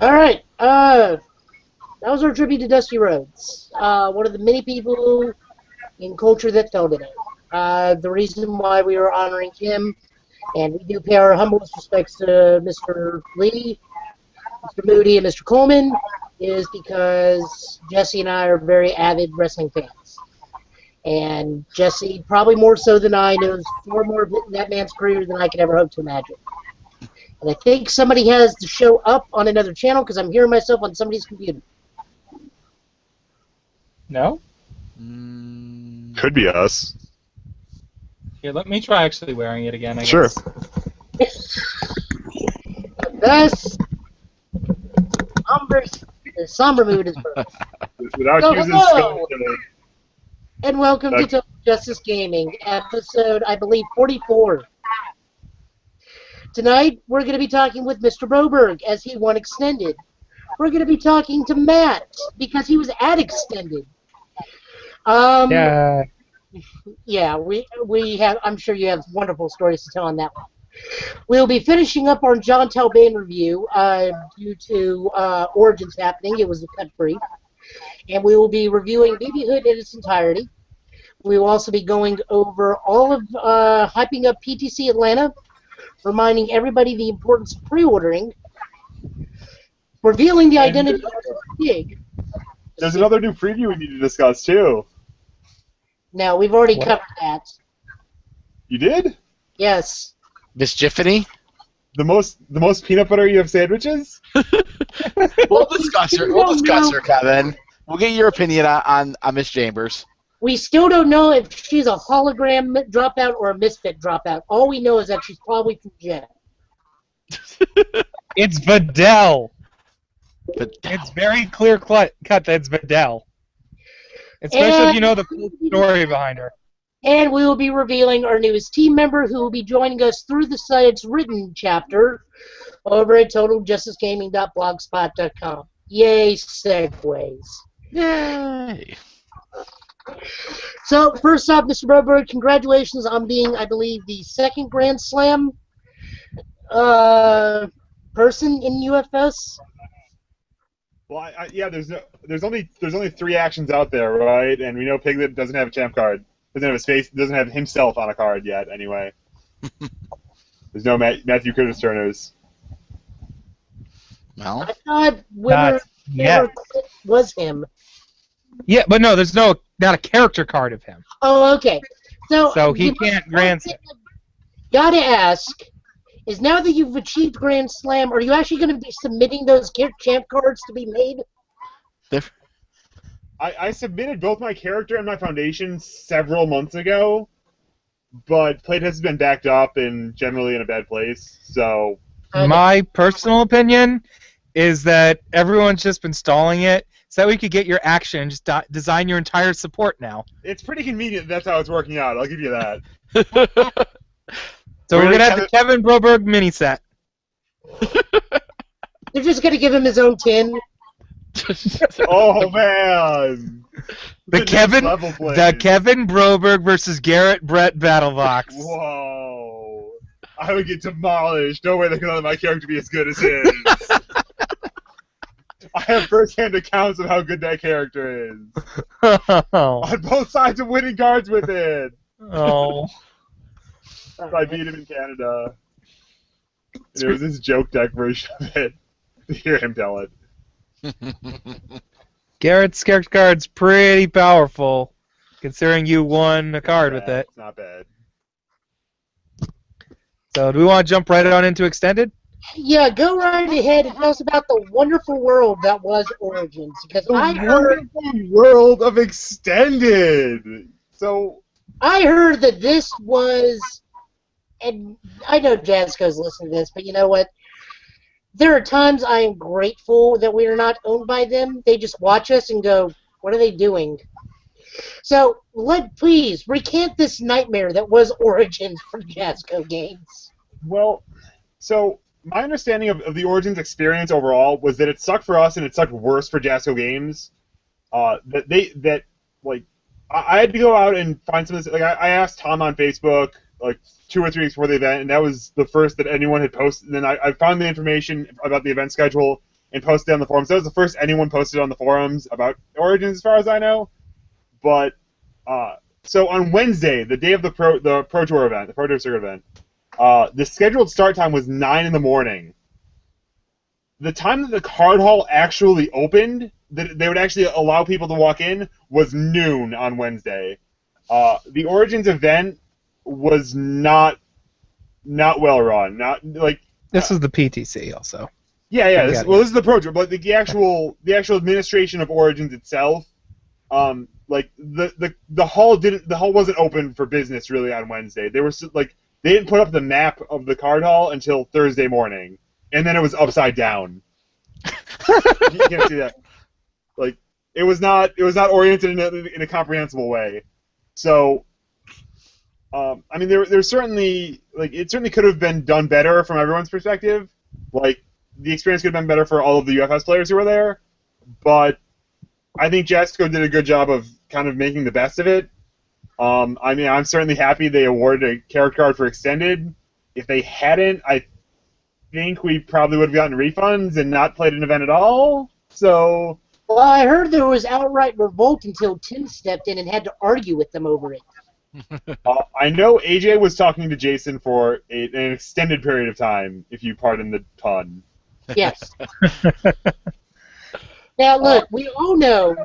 All right. That was our tribute to Dusty Rhodes. One of the many people in culture that fell today. The reason why we are honoring him, and we do pay our humblest respects to Mr. Lee, Mr. Moody, and Mr. Coleman, is because Jesse and I are very avid wrestling fans. And Jesse, probably more so than I, knows far more of that man's career than I could ever hope to imagine. And I think somebody has the show up on another channel because I'm hearing myself on somebody's computer. No? Could be us. Here, let me try actually wearing it again, I Sure. guess. Thus, somber mood is birth. Without So, using hello. skill, And welcome to Total Justice Gaming, episode, I believe, 44. Tonight, we're going to be talking with Mr. Broberg, as he won Extended. We're going to be talking to Matt, because he was at Extended. Yeah. Yeah, we have, I'm sure you have wonderful stories to tell on that one. We'll be finishing up our John Talbane review due to Origins happening. It was a cut brief. And we will be reviewing Babyhood in its entirety. We will also be going over all of hyping up PTC Atlanta, reminding everybody the importance of pre-ordering, revealing the identity of the pig. there's another new preview we need to discuss too. Now, we've already What? covered that. You did? Yes. Mischiefany? The most peanut butter you have sandwiches? We'll discuss her. We'll discuss her, Kevin. We'll get your opinion on Miss Chambers. We still don't know if she's a hologram dropout or a misfit dropout. All we know is that she's probably from Jen. It's Vidal. But It's very clear cut that it's Vidal. Especially if you know the full story behind her. And we will be revealing our newest team member who will be joining us through the site's written chapter over at TotalJusticeGaming.blogspot.com. Yay, segues. yay! So, first off, Mr. Broberg, congratulations on being, I believe, the second Grand Slam person in UFS. Well, yeah. There's only 3 actions out there, right? And we know Piglet doesn't have a champ card. Doesn't have his face. Doesn't have himself on a card yet. Anyway, there's no Matthew Curtis Turners. Well, I thought winner Not yet. was him. Yeah, but no, there's not a character card of him. Oh, okay. So he you can't Grand Slam. Gotta ask, is now that you've achieved Grand Slam, are you actually going to be submitting those champ cards to be made? I submitted both my character and my foundation several months ago, but playtest has been backed up and generally in a bad place. So My personal opinion is that everyone's just been stalling it so that we could get your action and just design your entire support now. it's pretty convenient. That's how it's working out. I'll give you that. So we're going to have the Kevin Broberg mini set. They're just going to give him his own tin. Oh man, The Kevin Broberg versus Garrett Brett battle box. Whoa! I would get demolished. No way they can let my character be as good as his. I have first-hand accounts of how good that character is. Oh. On both sides of winning cards with it. Oh. I beat him in Canada. And it was this joke deck version of it. To hear him tell it. Garrett's character card's pretty powerful, considering you won a card with it. It's not bad. So do we want to jump right on into Extended? Yeah, go right ahead and tell us about the wonderful world that was Origins. Because I heard World of Extended! So, I heard that this was, and I know Jazzco's listening to this, but you know what? There are times I am grateful that we are not owned by them. They just watch us and go, what are they doing? So, please, recant this nightmare that was Origins from Jazzco Games. well, so my understanding of the Origins experience overall was that it sucked for us and it sucked worse for Jasco Games. I had to go out and find some of this. Like I asked Tom on Facebook like 2 or 3 weeks before the event, and that was the first that anyone had posted. And then I found the information about the event schedule and posted on the forums. That was the first anyone posted on the forums about Origins, as far as I know. But so on Wednesday, the day of the Pro Tour event, the Pro Tour Circuit event, the scheduled start time was 9 in the morning. The time that the card hall actually opened, that they would actually allow people to walk in, was noon on Wednesday. The Origins event was not well run. Not like This is the PTC also. Yeah. This is the Pro Tour, but the actual administration of Origins itself, like the hall wasn't open for business really on Wednesday. They didn't put up the map of the card hall until Thursday morning, and then it was upside down. You can't see that. Like it was not oriented in a comprehensible way. So, I mean, there's certainly it certainly could have been done better from everyone's perspective. Like the experience could have been better for all of the UFS players who were there, but I think Jesco did a good job of kind of making the best of it. I mean, I'm certainly happy they awarded a character card for Extended. If they hadn't, I think we probably would have gotten refunds and not played an event at all. So. Well, I heard there was outright revolt until Tim stepped in and had to argue with them over it. I know AJ was talking to Jason for an extended period of time, if you pardon the pun. Yes. Now, look, we all know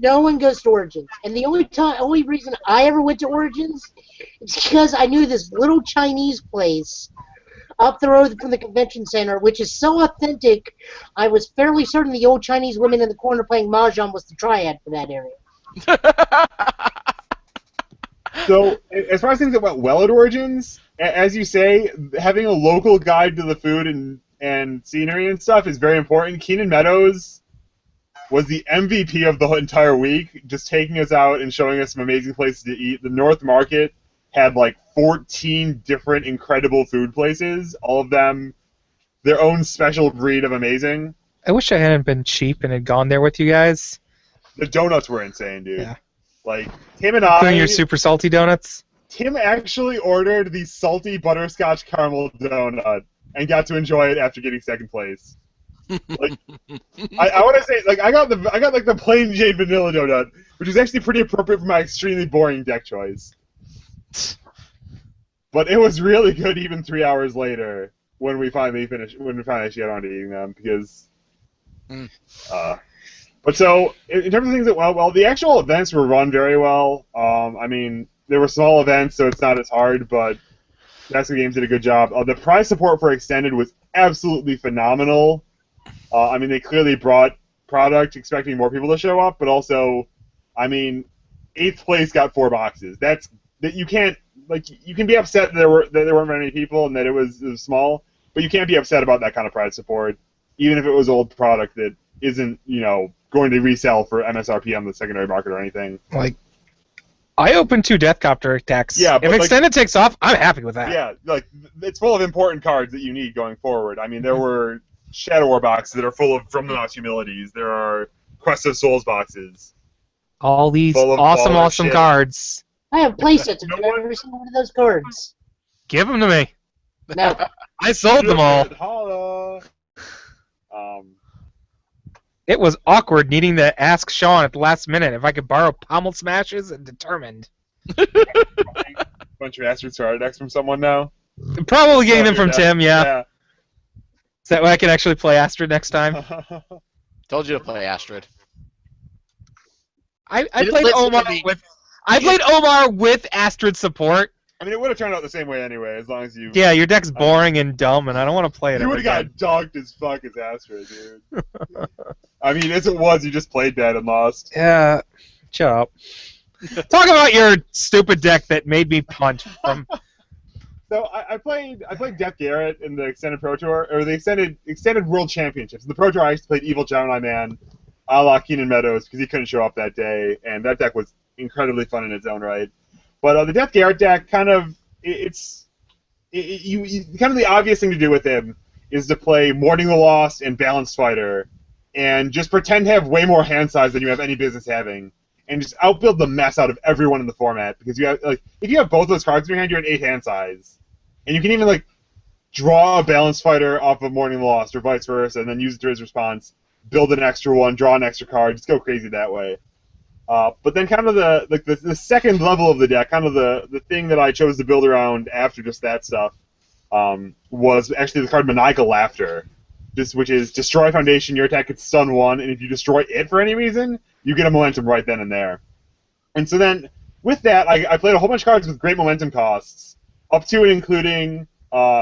no one goes to Origins, and the only reason I ever went to Origins is because I knew this little Chinese place up the road from the convention center, which is so authentic, I was fairly certain the old Chinese women in the corner playing mahjong was the triad for that area. So, as far as things that went well at Origins, as you say, having a local guide to the food and scenery and stuff is very important. Keenan Meadows was the MVP of the entire week, just taking us out and showing us some amazing places to eat. The North Market had like 14 different incredible food places, all of them their own special breed of amazing. I wish I hadn't been cheap and had gone there with you guys. The donuts were insane, dude. Yeah. Like, Tim and I... Including your super salty donuts? Tim actually ordered the salty butterscotch caramel donut and got to enjoy it after getting second place. Like, I want to say, like, I got like the plain Jane vanilla donut, which is actually pretty appropriate for my extremely boring deck choice. But it was really good even 3 hours later when we finally actually got on to eating them, because but so in terms of things that well, the actual events were run very well. I mean, they were small events, so it's not as hard, but Jesco Games did a good job. The prize support for Extended was absolutely phenomenal. I mean, they clearly brought product expecting more people to show up, but also, I mean, 8th place got 4 boxes. That you can't, like, you can be upset that there weren't very many people and that it was small, but you can't be upset about that kind of prize support, even if it was old product that isn't, going to resell for MSRP on the secondary market or anything. Like, I opened 2 Deathcopter decks. Yeah, if Extended takes off, I'm happy with that. Yeah, like, it's full of important cards that you need going forward. I mean, there were Shadow War boxes that are full of From the Mouse Humilities. There are Quest of Souls boxes. All these awesome cards. I have playsets of every single one of those cards. Give them to me. No. I sold them all. Holla. It was awkward needing to ask Sean at the last minute if I could borrow Pommel Smashes and Determined. Bunch of Astrid starter decks from someone now. Probably getting them from Tim, yeah. Yeah. Is that way I can actually play Astrid next time? Told you to play Astrid. I played Omar with Astrid support. I mean, it would have turned out the same way anyway, as long as you... Yeah, your deck's boring and dumb, and I don't want to play it. You would have got dogged as fuck as Astrid, dude. I mean, as it was, you just played bad and lost. Yeah, shut up. Talk about your stupid deck that made me punt from... So I played Death Garrett in the Extended Pro Tour, or the Extended World Championships. In the Pro Tour, I used to play Evil Gemini Man, a la Keenan Meadows, because he couldn't show up that day, and that deck was incredibly fun in its own right. But the Death Garrett deck, kind of the obvious thing to do with him is to play Mourning the Lost and Balanced Fighter, and just pretend to have way more hand size than you have any business having, and just outbuild the mess out of everyone in the format, because you have, like, if you have both those cards in your hand, you're at 8 hand size, and you can even, like, draw a balanced fighter off of Morning Lost, or vice versa, and then use it to his response, build an extra one, draw an extra card, just go crazy that way. But then kind of the second level of the deck, kind of the thing that I chose to build around after just that stuff, was actually the card Maniacal Laughter, which is destroy foundation, your attack gets stun 1, and if you destroy it for any reason, you get a momentum right then and there. And so then, with that, I played a whole bunch of cards with great momentum costs, up to and including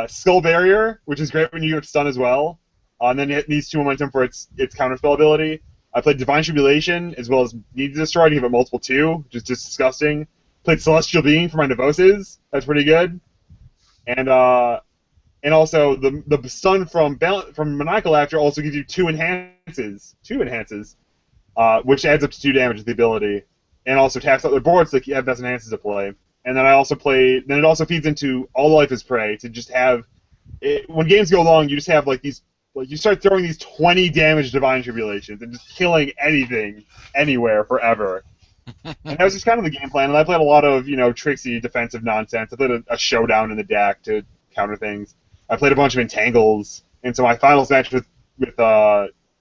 Skull Barrier, which is great when you get stun as well, and then it needs 2 momentum for its counterspell ability. I played Divine Tribulation, as well as Need to Destroy to give it multiple 2, which is just disgusting. Played Celestial Being for my Nevoses, that's pretty good. And also the stun from Maniacal Laughter also gives you 2 enhances, which adds up to 2 damage with the ability, and also taps out their board so you have best enhances to play. And then it also feeds into All Life is Prey to just have when games go long, you just have you start throwing these 20 damage Divine Tribulations and just killing anything, anywhere, forever. And that was just kind of the game plan. And I played a lot of, tricksy defensive nonsense. I played a showdown in the deck to counter things. I played a bunch of Entangles. And so my finals match with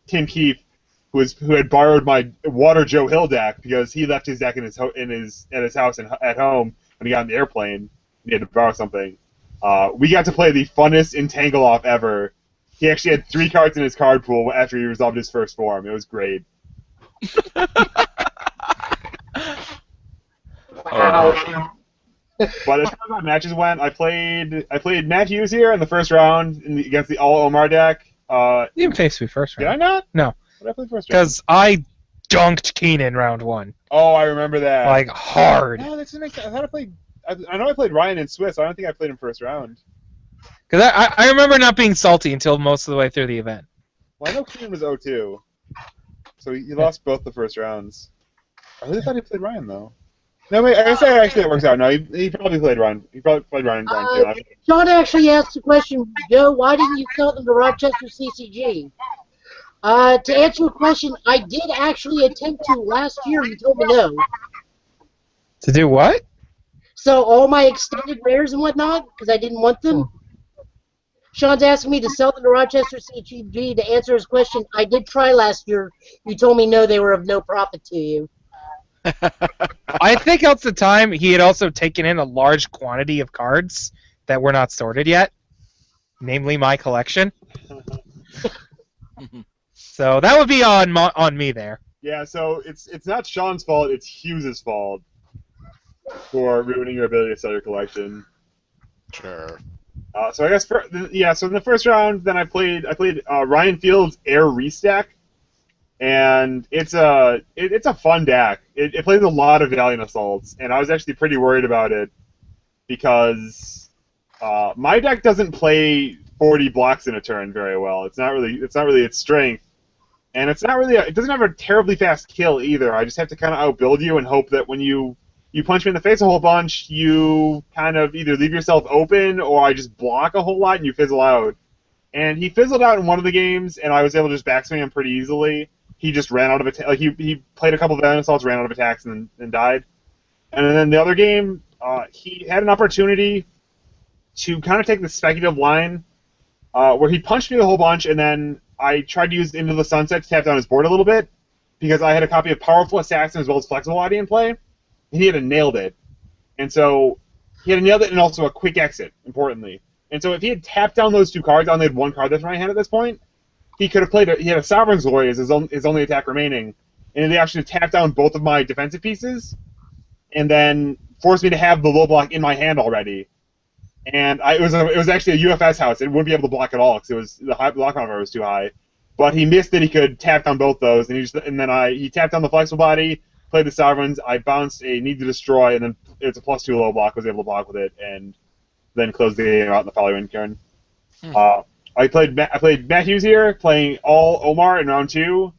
Tim Keefe, who had borrowed my Water Joe Hill deck because he left his deck at his house and at home when he got on the airplane and he had to borrow something. We got to play the funnest Entangle off ever. He actually had 3 cards in his card pool after he resolved his first form. It was great. Wow. But as far as my matches went, I played Matt Hughes here in the first round against the All Omar deck. You didn't face me first round. Did I not? No. What did I play first round? Because I dunked Keenan round 1. Oh, I remember that. Like, hard. No, that doesn't make sense. I know I played Ryan in Swiss. I don't think I played him first round. Because I remember not being salty until most of the way through the event. Well, I know Keenan was 0-2. So he lost both the first rounds. I really thought he played Ryan, though. No, wait, I guess actually it works out. No, he probably played Ryan. He probably played Ryan too. Sean actually asked the question, Joe, why didn't you sell them to Rochester CCG? To answer your question, I did actually attempt to last year. You told me no. To do what? So all my extended rares and whatnot, because I didn't want them. Sean's asking me to sell them to Rochester CCG. To answer his question, I did try last year. You told me no, they were of no profit to you. I think at the time he had also taken in a large quantity of cards that were not sorted yet, namely my collection. So that would be on me there. Yeah, so it's not Sean's fault, it's Hughes' fault for ruining your ability to sell your collection. Sure. So I guess so in the first round, then I played Ryan Field's Air Restack, and it's a fun deck. It plays a lot of Valiant Assaults, and I was actually pretty worried about it because my deck doesn't play 40 blocks in a turn very well. It's not really its strength, and it doesn't have a terribly fast kill either. I just have to kind of outbuild you and hope that when you punch me in the face a whole bunch, you kind of either leave yourself open or I just block a whole lot and you fizzle out. And he fizzled out in one of the games, and I was able to just backswing him pretty easily. He just ran out of attacks. He played a couple of Valiant Assaults, ran out of attacks, and died. And then the other game, he had an opportunity to kind of take the speculative line where he punched me a whole bunch, and then I tried to use Into the Sunset to tap down his board a little bit because I had a copy of Powerful Assassin as well as Flexible Body in play. He had nailed it. And so he had nailed it and also a quick exit, importantly. And so if he had tapped down those 2 cards, I only had 1 card that's in my hand at this point, he could have played he had a Sovereign's Glory as his only attack remaining. And they actually tapped down both of my defensive pieces and then forced me to have the low block in my hand already. And it was actually a UFS house. It wouldn't be able to block at all because the block number was too high. But he missed that he could tap down both those, and he tapped down the Flexible Body, played the Sovereigns, I bounced a Need to Destroy, and then it's a +2 low block, was able to block with it, and then closed the game out in the following turn. I played Matt Hughes here, playing all Omar in round 2.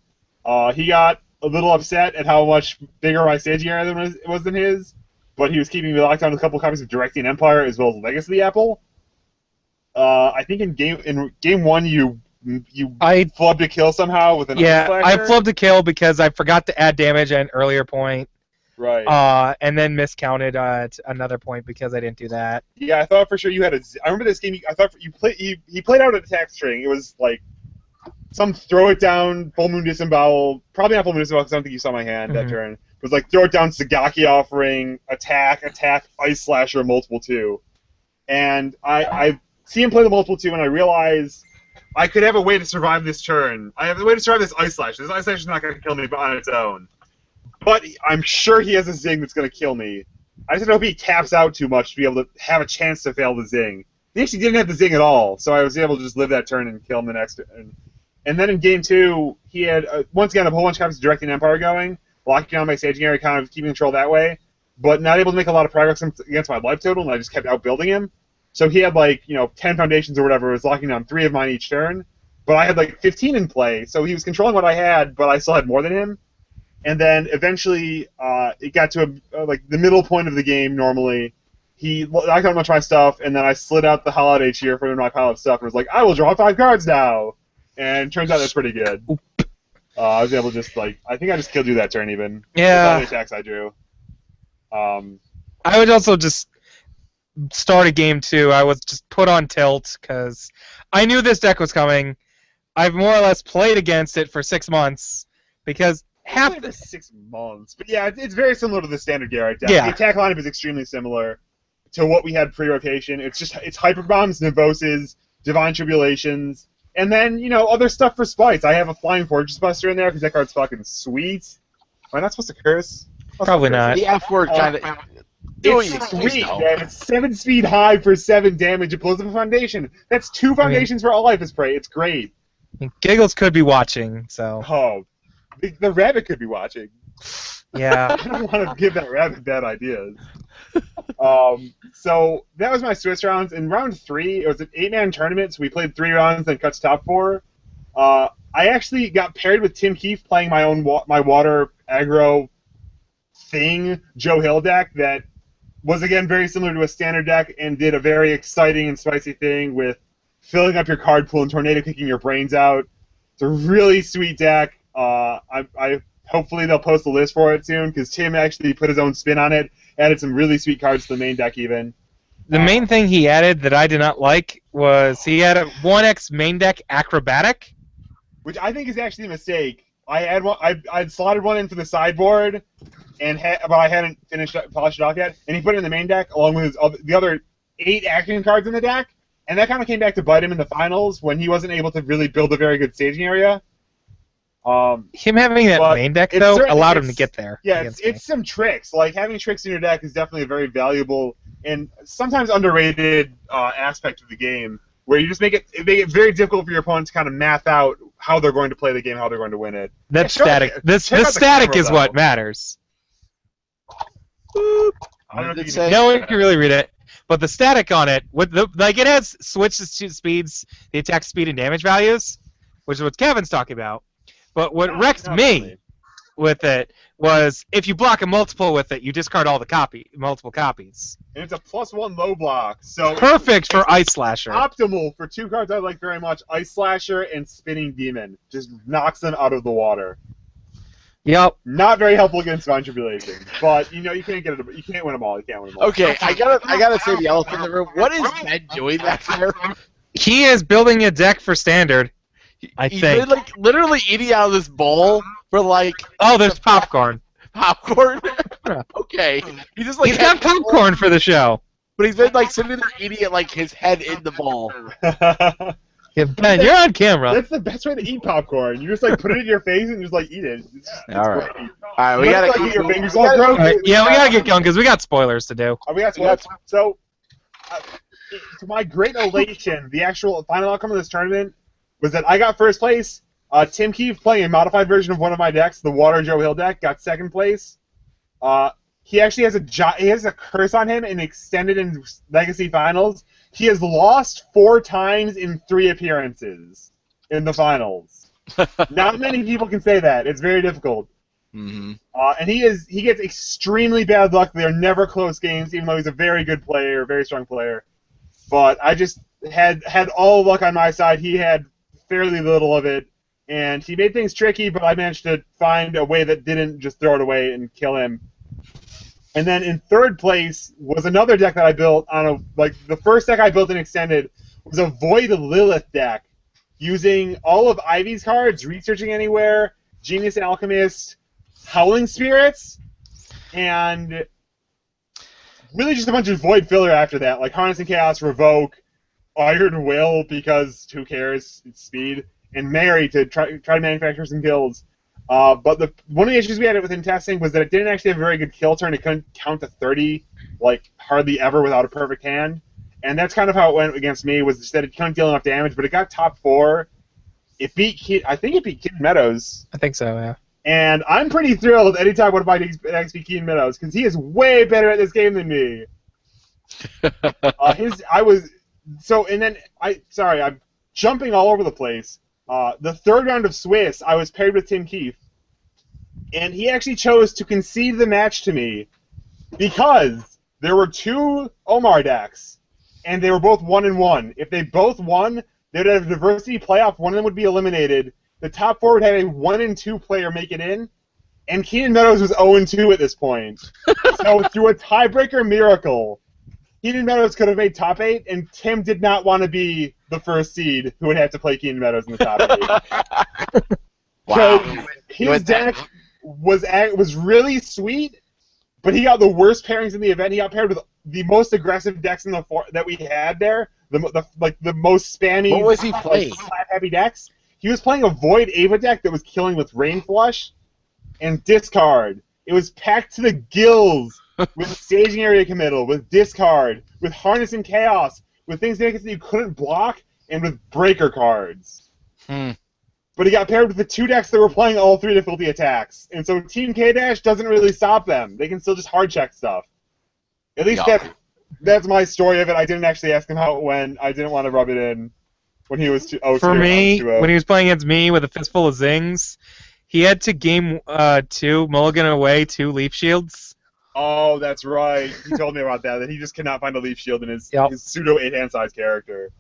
He got a little upset at how much bigger my staging area was than his, but he was keeping me locked down with a couple of copies of Directing Empire as well as Legacy of the Apple. I think in game 1 you flubbed a kill somehow with an I Flasher. flubbed a kill because I forgot to add damage at an earlier point. Right. And then miscounted at another point because I didn't do that. Yeah, I thought for sure you had a. I remember this game. I thought you played. He played out an attack string. It was like some throw it down, full moon disembowel. Probably not full moon disembowel because I don't think you saw my hand that turn. It was like throw it down, Sagaki offering, attack, ice slasher, multiple 2. And I see him play the multiple 2, and I realize I could have a way to survive this turn. I have a way to survive this ice slash. This ice slash is not going to kill me on its own. But I'm sure he has a zing that's going to kill me. I just hope he taps out too much to be able to have a chance to fail the zing. He actually didn't have the zing at all, so I was able to just live that turn and kill him the next turn. And then in game 2, he had, once again, a whole bunch of copies of Directing Empire going, locking down my staging area, kind of keeping control that way, but not able to make a lot of progress against my life total, and I just kept outbuilding him. So he had, 10 foundations or whatever, was locking down 3 of mine each turn, but I had, 15 in play, so he was controlling what I had, but I still had more than him. And then eventually, it got to the middle point of the game. Normally, he knocked out much of my stuff, and then I slid out the holiday cheer for my pile of stuff, and was like, "I will draw 5 cards now." And turns out that's pretty good. I was able to just I think I just killed you that turn even. Yeah. With all the attacks I drew. I would also just start a game 2. I was just put on tilt because I knew this deck was coming. I've more or less played against it for 6 months because. Half for 6 months, but yeah, it's very similar to the standard Garrett deck. Yeah. The attack lineup is extremely similar to what we had pre-rotation. It's hyper bombs, Nevoses, divine tribulations, and then other stuff for spites. I have a flying fortress buster in there because that card's fucking sweet. Am I not supposed to curse? Probably not. The F word kind of. It's sweet, man. It's 7 speed high for 7 damage. It blows up a foundation. That's 2 foundations for all life is prey. It's great. Giggles could be watching, so. Oh. The rabbit could be watching. Yeah. I don't want to give that rabbit bad ideas. So that was my Swiss rounds. In round 3, it was an 8-man tournament, so we played 3 rounds, then cut to top 4. I actually got paired with Tim Keefe playing my own my water aggro thing, Joe Hill deck that was again very similar to a standard deck and did a very exciting and spicy thing with filling up your card pool and tornado kicking your brains out. It's a really sweet deck. I hopefully they'll post a list for it soon because Tim actually put his own spin on it, added some really sweet cards to the main deck even. The main thing he added that I did not like was he had a 1x main deck acrobatic, which I think is actually a mistake. I had one. I'd slotted one in for the sideboard, but I hadn't polished it off yet. And he put it in the main deck along with the other 8 action cards in the deck, and that kind of came back to bite him in the finals when he wasn't able to really build a very good staging area. Him having that main deck, though, allowed him to get there. Yeah, it's some tricks. Having tricks in your deck is definitely a very valuable and sometimes underrated aspect of the game, where you just make it very difficult for your opponent to kind of math out how they're going to play the game, how they're going to win it. That's static. This static is what matters. I don't know if no one can really read it, but the static on it, it has switches to speeds, the attack speed and damage values, which is what Kevin's talking about. But what wrecked me with it was if you block a multiple with it, you discard all the multiple copies. And it's a +1 low block, so perfect for Ice Slasher. Optimal for 2 cards I like very much: Ice Slasher and Spinning Demon. Just knocks them out of the water. Yep. Not very helpful against Divine Tribulation, but you can't get it. You can't win them all. You can't win them all. Okay, I gotta say the elephant in the room. What is Ben doing back there? He is building a deck for standard. He's been literally eating out of this bowl for Oh, there's popcorn. Popcorn? Okay. He's got popcorn for the show. But he's been sitting there eating it his head in the bowl. Yeah, Ben, you're on camera. That's the best way to eat popcorn. You just put it in your face and just eat it. It's all right. Great. All right, we gotta keep your fingers all gross. Right, yeah, we gotta get going because we got spoilers to do. We got spoilers. So, to my great elation, the actual final outcome of this tournament was that I got first place. Tim Keefe, playing a modified version of one of my decks, the Water Joe Hill deck, got second place. He actually has a curse on him in Extended and Legacy Finals. He has lost 4 times in 3 appearances in the finals. Not many people can say that. It's very difficult. Mm-hmm. And he gets extremely bad luck. They're never close games, even though he's a very good player, very strong player. But I just had all luck on my side. He had fairly little of it, and he made things tricky, but I managed to find a way that didn't just throw it away and kill him. And then in third place was another deck that I built on the first deck I built in Extended was a Void Lilith deck using all of Ivy's cards, Researching Anywhere, Genius Alchemist, Howling Spirits, and really just a bunch of Void filler after that, like Harnessing Chaos, Revoke, Iron Will because who cares, it's speed, and Mary to try to manufacture some kills. But one of the issues we had within testing was that it didn't actually have a very good kill turn. It couldn't count to 30, like, hardly ever without a perfect hand. And that's kind of how it went against me, was just that it couldn't deal enough damage, but it got top 4. I think it beat Keaton Meadows. I think so, yeah. And I'm pretty thrilled anytime one of my decks beat Keaton Meadows, because he is way better at this game than me. I'm jumping all over the place. The third round of Swiss, I was paired with Tim Keefe, and he actually chose to concede the match to me because there were 2 Omar decks, and they were both 1-1. If they both won, they would have a diversity playoff. One of them would be eliminated. The top 4 would have a 1-2 player make it in, and Keaton Meadows was 0-2 at this point. So through a tiebreaker miracle, Keaton Meadows could have made top 8, and Tim did not want to be the first seed who would have to play Keaton Meadows in the top 8. Wow. So his deck was really sweet, but he got the worst pairings in the event. He got paired with the most aggressive decks in that we had there, the most spammy. What was he playing? Heavy decks. He was playing a Void Ava deck that was killing with Rain Flush and Discard. It was packed to the gills with Staging Area Committal, with Discard, with Harnessing Chaos, with things that you couldn't block, and with Breaker cards. But he got paired with the 2 decks that were playing all 3 difficulty attacks. And so Team K-Dash doesn't really stop them. They can still just hard check stuff. At least that's my story of it. I didn't actually ask him how it went. I didn't want to rub it in when he was 2-0. For me, when he was playing against me with a fistful of zings, he had to game 2, mulligan away 2 Leaf Shields. Oh, that's right. He told me about that he just cannot find a Leaf Shield in his pseudo 8-hand size character.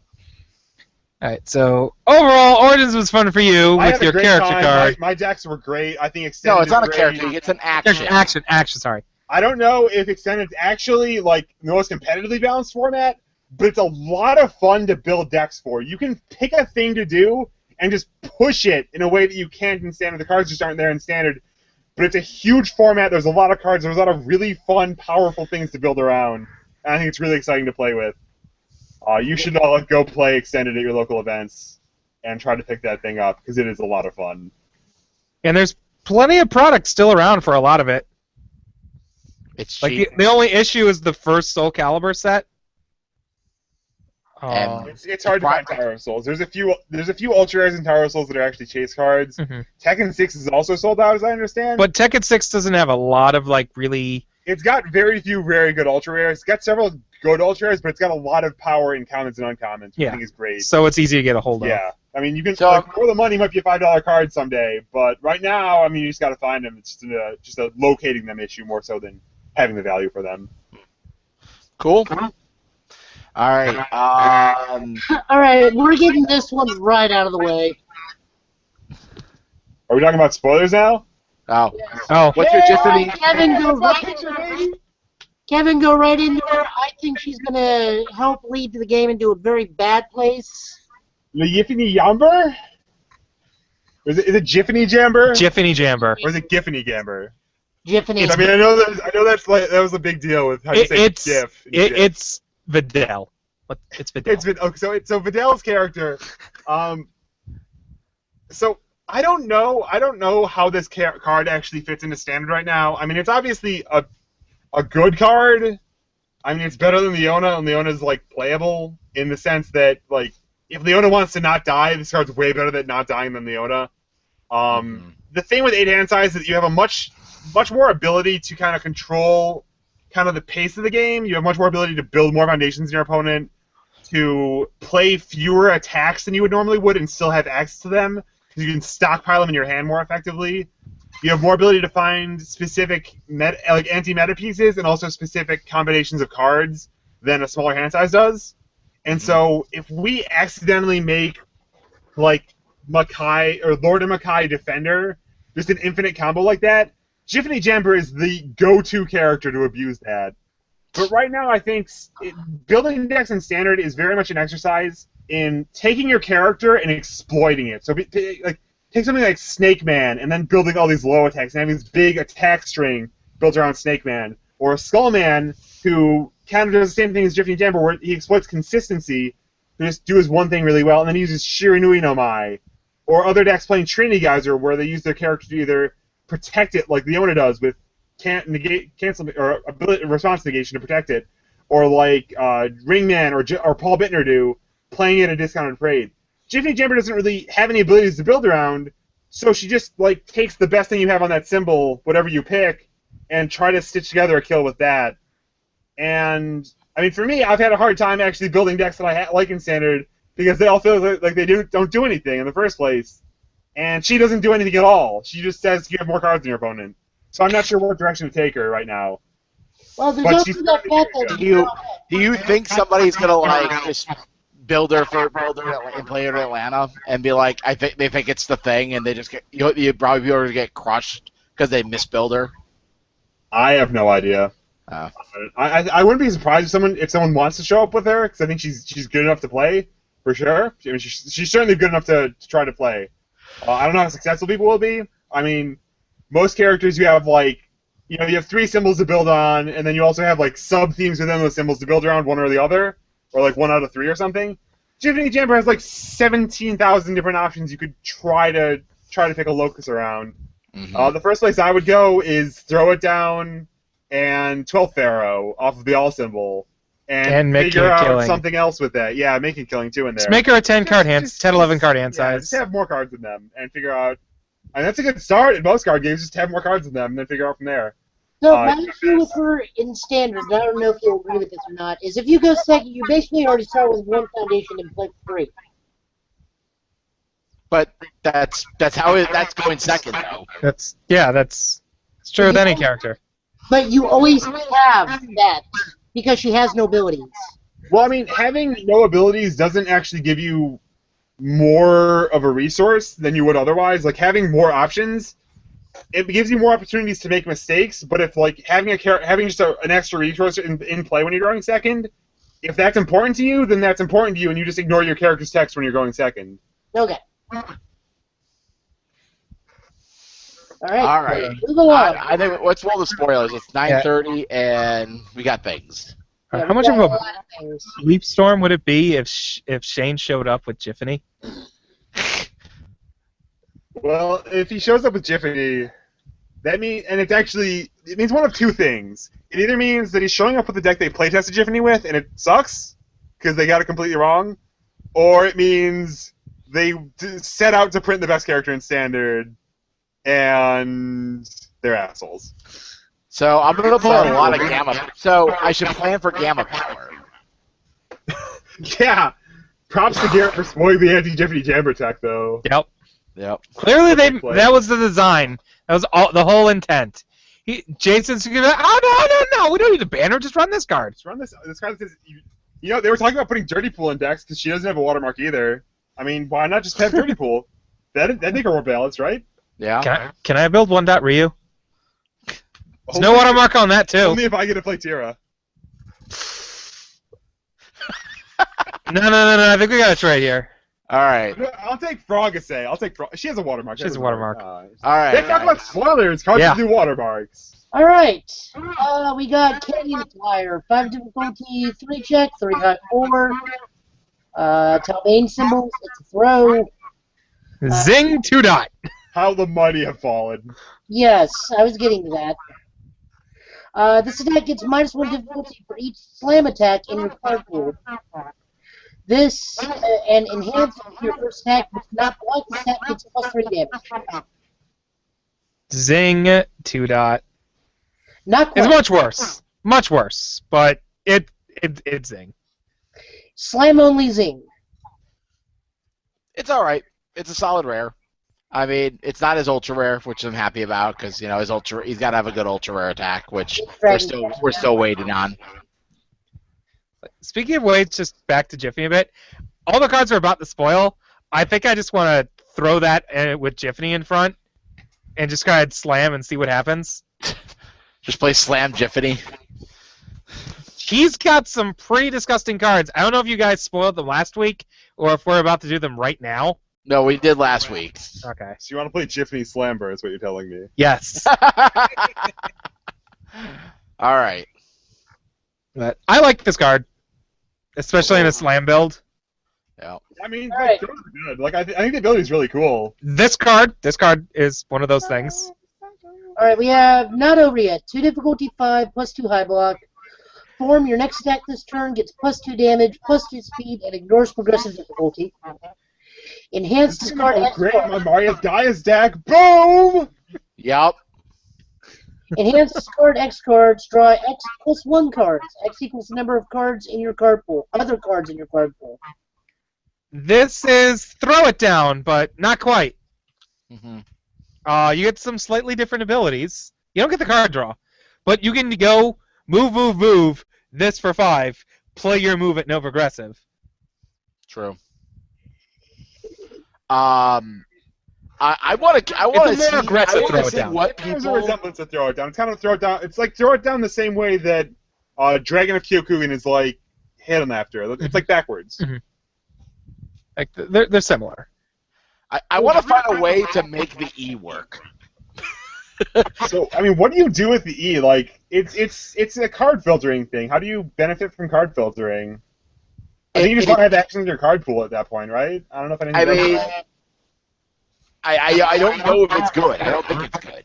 Alright, so overall, Origins was fun for you with your character card. My decks were great. I think Extended. No, it's not a great. character. It's an action. Action. Sorry. I don't know if Extended's actually the most competitively balanced format, but it's a lot of fun to build decks for. You can pick a thing to do and just push it in a way that you can't in Standard. The cards just aren't there in Standard. But it's a huge format. There's a lot of cards. There's a lot of really fun, powerful things to build around. And I think it's really exciting to play with. You should all go play Extended at your local events and try to pick that thing up, because it is a lot of fun. And there's plenty of products still around for a lot of it. It's cheap. The only issue is the first Soul Calibur set. It's hard to find Tower of Souls. There's a few Ultra Rares and Tower of Souls that are actually chase cards. Tekken 6 is also sold out, as I understand. But Tekken 6 doesn't have a lot of really. It's got very few very good Ultra Rares. It's got several good Ultra Rares, but it's got a lot of power in commons and uncommons, which I think is great. So it's easy to get a hold of. Yeah. I mean, you can for the money might be a $5 card someday, but right now, I mean, you just got to find them. It's just a locating them issue more so than having the value for them. Cool. All right. All right, we're getting this one right out of the way. Are we talking about spoilers now? Oh. Yes. Oh. What's your Tiffany? Kevin, go right into her. I think she's going to help lead the game into a very bad place. The Yiffany Yamber? Is it Jiffany Jamber? Jiffany Jamber. Or is it Giffany Gamber? Jiffany. I mean, I know that was a big deal with how you say GIF. It's Videl. It's Videl. So Videl's character. So I don't know how this card actually fits into Standard right now. I mean, it's obviously a good card. I mean, it's better than Leona, and Leona's playable in the sense that if Leona wants to not die, this card's way better than not dying than Leona. The thing with 8-hand size is that you have a much more ability to kind of control kind of the pace of the game. You have much more ability to build more foundations in your opponent, to play fewer attacks than you would and still have access to them, because you can stockpile them in your hand more effectively. You have more ability to find specific anti-meta pieces and also specific combinations of cards than a smaller hand size does. And so if we accidentally make Makai or Lord of Makai Defender just an infinite combo like that, Jiffany Jambor is the go-to character to abuse that. But right now, I think building decks in Standard is very much an exercise in taking your character and exploiting it. So, take something like Snake Man and then building all these low attacks and having this big attack string built around Snake Man. Or Skull Man, who kind of does the same thing as Jiffany Jambor, where he exploits consistency to just do his one thing really well, and then he uses Shiranui no Mai. Or other decks playing Trinity Geyser, where they use their character to either protect it, like Leona does, with cancel or ability, response negation to protect it, or like Ringman or Paul Bittner do, playing it at a discounted trade. Jiffany Jambor doesn't really have any abilities to build around, so she just like takes the best thing you have on that symbol, whatever you pick, and try to stitch together a kill with that. And I mean, for me, I've had a hard time actually building decks that I like in Standard because they all feel like they don't do anything in the first place. And she doesn't do anything at all. She just says you have more cards than your opponent. So I'm not sure what direction to take her right now. Well, there's also that fact that Do you think somebody's gonna like just build her and play her in Atlanta and be like, they think it's the thing, and they just get you probably be able to get crushed because they misbuild her? I have no idea. I wouldn't be surprised if someone wants to show up with her, because I think she's good enough to play for sure. I mean, she's certainly good enough to try to play. I don't know how successful people will be. I mean, most characters you have you have 3 symbols to build on, and then you also have like sub themes within those symbols to build around, one or the other, or like 1 out of 3 or something. Jiffany Jambor has like 17,000 different options you could try to pick a locus around. Mm-hmm. The first place I would go is throw it down and 12th Pharaoh off of the all symbol and figure out killing. Something else with that. Yeah, make it killing too in there. Just make her a 10 card hand, 10, 11 card hand size. Just have more cards than them and figure out. And that's a good start in most card games. Just have more cards than them and then figure out from there. So my issue with her in Standard, and I don't know if you'll agree with this or not, is if you go second, you basically already start with 1 foundation and play 3. But that's going second though. That's true with any character. But you always have that because she has no abilities. Well, I mean, having no abilities doesn't actually give you more of a resource than you would otherwise. Like having more options, it gives you more opportunities to make mistakes. But if like having just an extra resource in play when you're going second, if that's important to you, then that's important to you, and you just ignore your character's text when you're going second. Okay. All right. Move along. I think let's roll the spoilers. It's 9:30, and we got things. Yeah, how much of a sleep storm would it be if Shane showed up with Jiffany? Well, if he shows up with Jiffany, that means, and it means one of 2 things. It either means that he's showing up with the deck they playtested Jiffany with, and it sucks because they got it completely wrong, or it means they set out to print the best character in Standard, and they're assholes. So I'm going to play a lot of Gamma. So I should plan for Gamma Power. Yeah. Props to Garrett for spoiling the anti-Jiffany Jambor tech, though. Yep. Clearly, that was the design. That was the whole intent. Jason's going to be like, oh, no, we don't need to ban her. Just run this card. Just run this card. They were talking about putting Dirty Pool in decks because she doesn't have a watermark either. I mean, why not just have Dirty Pool? That'd make her more balanced, right? Yeah. Can I build 1 Ryu? There's no watermark on that, too. Only if I get to play Tira. No, I think we got it trade here. All right. I'll take Frogase. She has a watermark. She has a watermark. All right. They talk about spoilers. Cards do watermarks. All right. We got Canyon Flyer. 5 difficulty, 3 check, 3-4. Talbane symbols. It's a throw. Zing 2 dot. How the mighty have fallen. Yes, I was getting to that. This attack gets -1 difficulty for each slam attack in your card pool. This and enhanced your first attack, which not block the attack gets +3 damage. Zing 2 dot. Not quite. It's much worse, but it zing. Slam only zing. It's all right. It's a solid rare. I mean, it's not his ultra rare, which I'm happy about because he's got to have a good ultra rare attack, which we're still waiting on. Speaking of waits, just back to Jiffany a bit. All the cards are about to spoil. I think I just want to throw that with Jiffany in front and just go ahead slam and see what happens. Just play Slam Jiffany. He's got some pretty disgusting cards. I don't know if you guys spoiled them last week or if we're about to do them right now. No, we did last week. Okay. So you want to play Jiffany Slamber is what you're telling me. Yes. All right. But I like this card, especially in a slam build. Yeah. I mean, Alright. those are good. Like, I think the ability is really cool. This card is one of those things. All right, we have not over yet. 2 difficulty 5 +2 high block. Form your next attack this turn gets +2 damage, +2 speed, and ignores progressive difficulty. Enhance discard X Great, card. my Marius Gaius deck. Boom! Yep. Enhance discard X cards. Draw X +1 cards. X equals the number of cards in your card pool. Other cards in your card pool. This is throw it down, but not quite. Mm-hmm. You get some slightly different abilities. You don't get the card draw, but you can go move. This for 5. Play your move at no progressive. True. I want to. I want It's a to more see. aggressive I want throw to it see down. what There's a people. resemblance to throw it down. It's kind of throw it down. It's like throw it down the same way that Dragon of Kyokugan is like hit him after. It's like backwards. Mhm. Like they're similar. I want to find a way to make the E work. So, I mean, what do you do with the E? Like, it's a card filtering thing. How do you benefit from card filtering? I think you just want to have actions in your card pool at that point, right? I don't know if anything. I does mean, that. I don't know if it's good. I don't think it's good.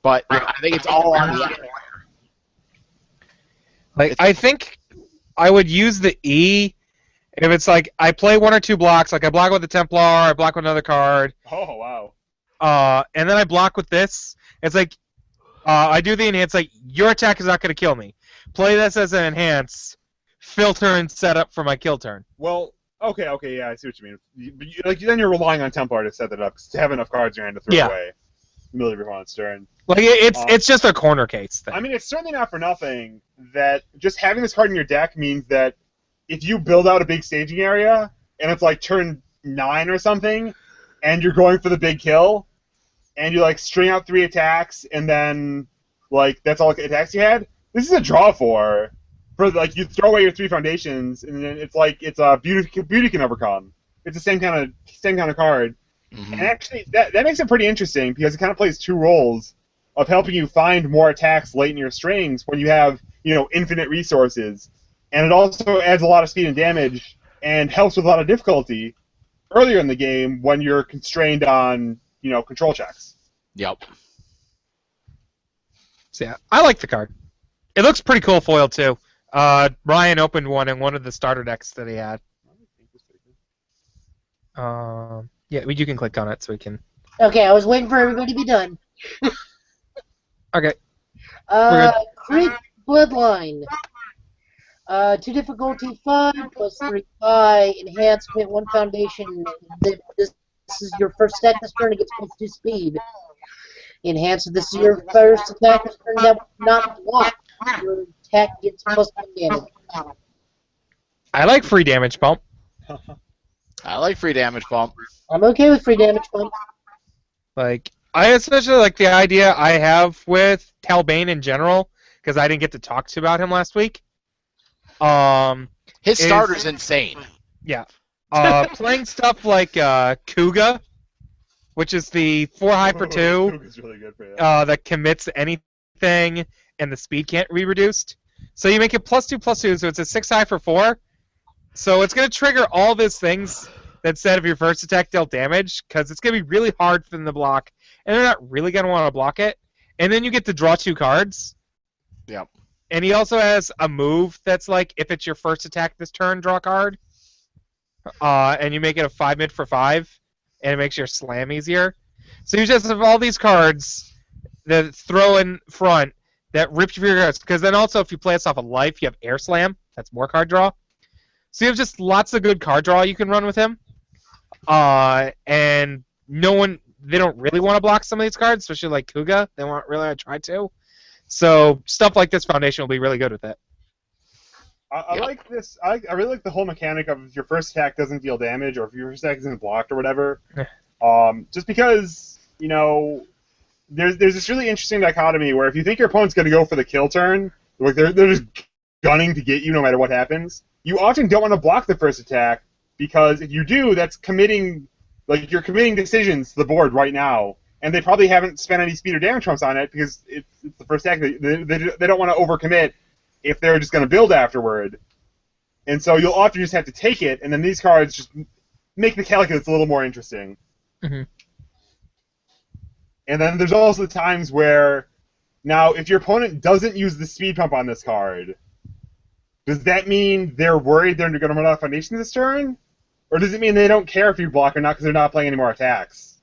But I think it's all on the air. Like I think I would use the E if it's like I play 1 or 2 blocks. Like I block with the Templar, I block with another card. Oh wow. And then I block with this. It's like I do the enhance. Like your attack is not going to kill me. Play this as an enhance. Filter and set up for my kill turn. Well, okay, yeah, I see what you mean. Then you're relying on Templar to set that up to have enough cards in your hand to throw Yeah. away. Middle of your opponent's turn. Like it's just a corner case thing. I mean, it's certainly not for nothing that just having this card in your deck means that if you build out a big staging area and it's like turn 9 or something, and you're going for the big kill, and you like string out 3 attacks, and then like that's all the attacks you had. This is a draw for like you throw away your 3 foundations, and then it's like it's a beauty can overcome. It's the same kind of card. Mm-hmm. And actually, that makes it pretty interesting because it kind of plays 2 roles of helping you find more attacks late in your strings when you have, infinite resources. And it also adds a lot of speed and damage and helps with a lot of difficulty earlier in the game when you're constrained on, control checks. Yep. So yeah, I like the card. It looks pretty cool foil too. Ryan opened one in one of the starter decks that he had. Yeah, you can click on it so we can. Okay, I was waiting for everybody to be done. Okay. We're good. Creep Bloodline. 2 difficulty 5 +3 high. Enhancement 1 foundation. This is your first attack this turn. It gets +2 speed. Enhance. This is your first attack this turn that will not block. Your attack gets +1 damage. I like free damage bump. I like free damage bump. I'm okay with free damage bump. Like I especially like the idea I have with Talbane in general because I didn't get to talk to about him last week. His starter's insane. Yeah. Playing stuff like Kuga, which is the 4 high for 2 Kuga's really good for you. that commits anything and the speed can't be reduced. So you make it +2/+2, so it's a 6 high for 4. So it's going to trigger all those things that said if your first attack dealt damage, because it's going to be really hard for them to block, and they're not really going to want to block it. And then you get to draw 2 cards. Yep. And he also has a move that's like, if it's your first attack this turn, draw a card. And you make it a 5 mid for 5, and it makes your slam easier. So you just have all these cards that throw in front that rip your cards. Because then also, if you play this off of life, you have air slam. That's more card draw. So you have just lots of good card draw you can run with him. And they don't really want to block some of these cards, especially like Kuga. They won't really try to. So stuff like this foundation will be really good with it. I like this. I really like the whole mechanic of if your first attack doesn't deal damage or if your first attack isn't blocked or whatever. Just because, there's this really interesting dichotomy where if you think your opponent's going to go for the kill turn, like they're just gunning to get you no matter what happens, you often don't want to block the first attack, because if you do, that's committing, like you're committing decisions to the board right now, and they probably haven't spent any speed or damage trumps on it because it's the first attack. They don't want to overcommit if they're just going to build afterward, and so you'll often just have to take it, and then these cards just make the calculus a little more interesting. Mm-hmm. And then there's also times where, now, if your opponent doesn't use the speed pump on this card, does that mean they're worried they're going to run out of foundation this turn? Or does it mean they don't care if you block or not because they're not playing any more attacks?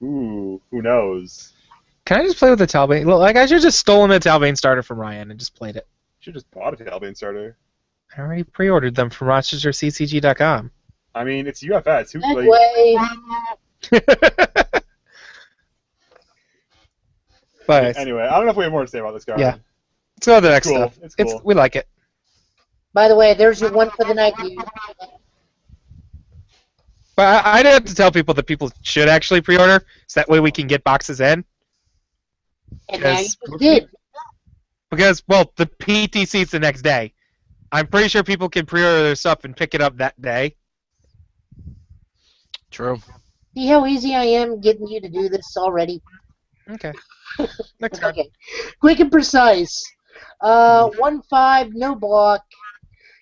Ooh, who knows? Can I just play with the Talbane? Well, like, I should have just stolen the Talbane starter from Ryan and just played it. You should just bought a Talbane starter. I already pre-ordered them from RochesterCCG.com. I mean, it's UFS. Who, Segway. But anyway, I don't know if we have more to say about this card. Yeah. Let's go to the next Cool. stuff. It's cool. We like it. By the way, there's your one for the night, dude. But I'd have to tell people that people should actually pre-order, so that way we can get boxes in. And now you Yes. just did. Because, well, the PTC's the next day. I'm pretty sure people can pre-order their stuff and pick it up that day. True. See how easy I am getting you to do this already? Okay. Next card. Okay. Quick and precise. 1/5, no block.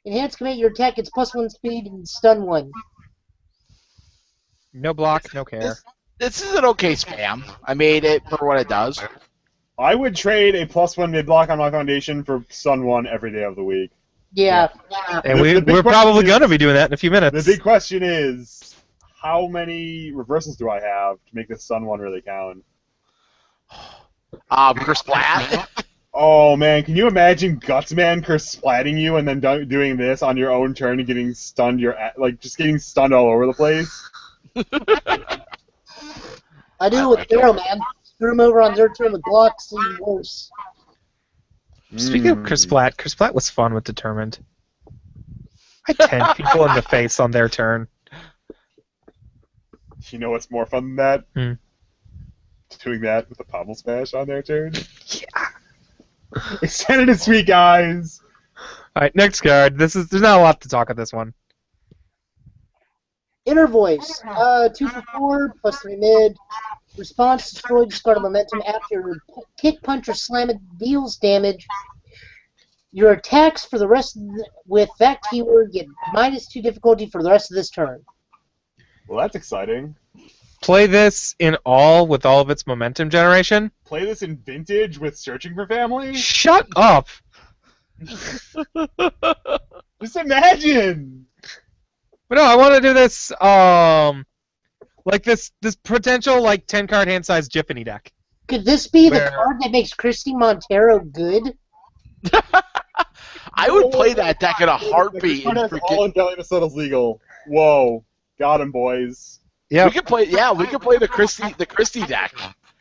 Enhance commit your attack, it's +1 speed and stun 1. No block, no care. This is an okay spam. I made it for what it does. I would trade a +1 mid-block on my foundation for Sun 1 every day of the week. Yeah. And The we're big probably question going to is- be doing that in a few minutes. The big question is, how many reversals do I have to make this Sun 1 really count? Kersplat. Oh man, can you imagine Gutsman splatting you and then doing this on your own turn and getting stunned? Just getting stunned all over the place. I do with Pharaoh, man. Screw him over on their turn with blocks, even worse. Speaking of Kersplat was fun with Determined. I 10 people in the face on their turn. You know what's more fun than that? Hmm. Doing that with a pommel smash on their turn. Yeah. Extended is sweet, guys. All right, next card. There's not a lot to talk on this one. Inner Voice. 2 for 4, +3 mid. Response destroyed, discard a momentum after your kick, punch, or slam it deals damage. Your attacks for the rest with that keyword get -2 difficulty for the rest of this turn. Well, that's exciting. Play this in all with all of its momentum generation. Play this in Vintage with Searching for Family? Shut up! Just imagine! But no, I want to do this, like this potential, like, 10-card hand-sized Jiffany deck. Could this be the Where- card that makes Christy Montero good? I would play that deck in a heartbeat. And All freaking, in Belly Minnesota's legal. Whoa. Got him, boys. Yeah, we could play. Yeah, we could play the Christie deck.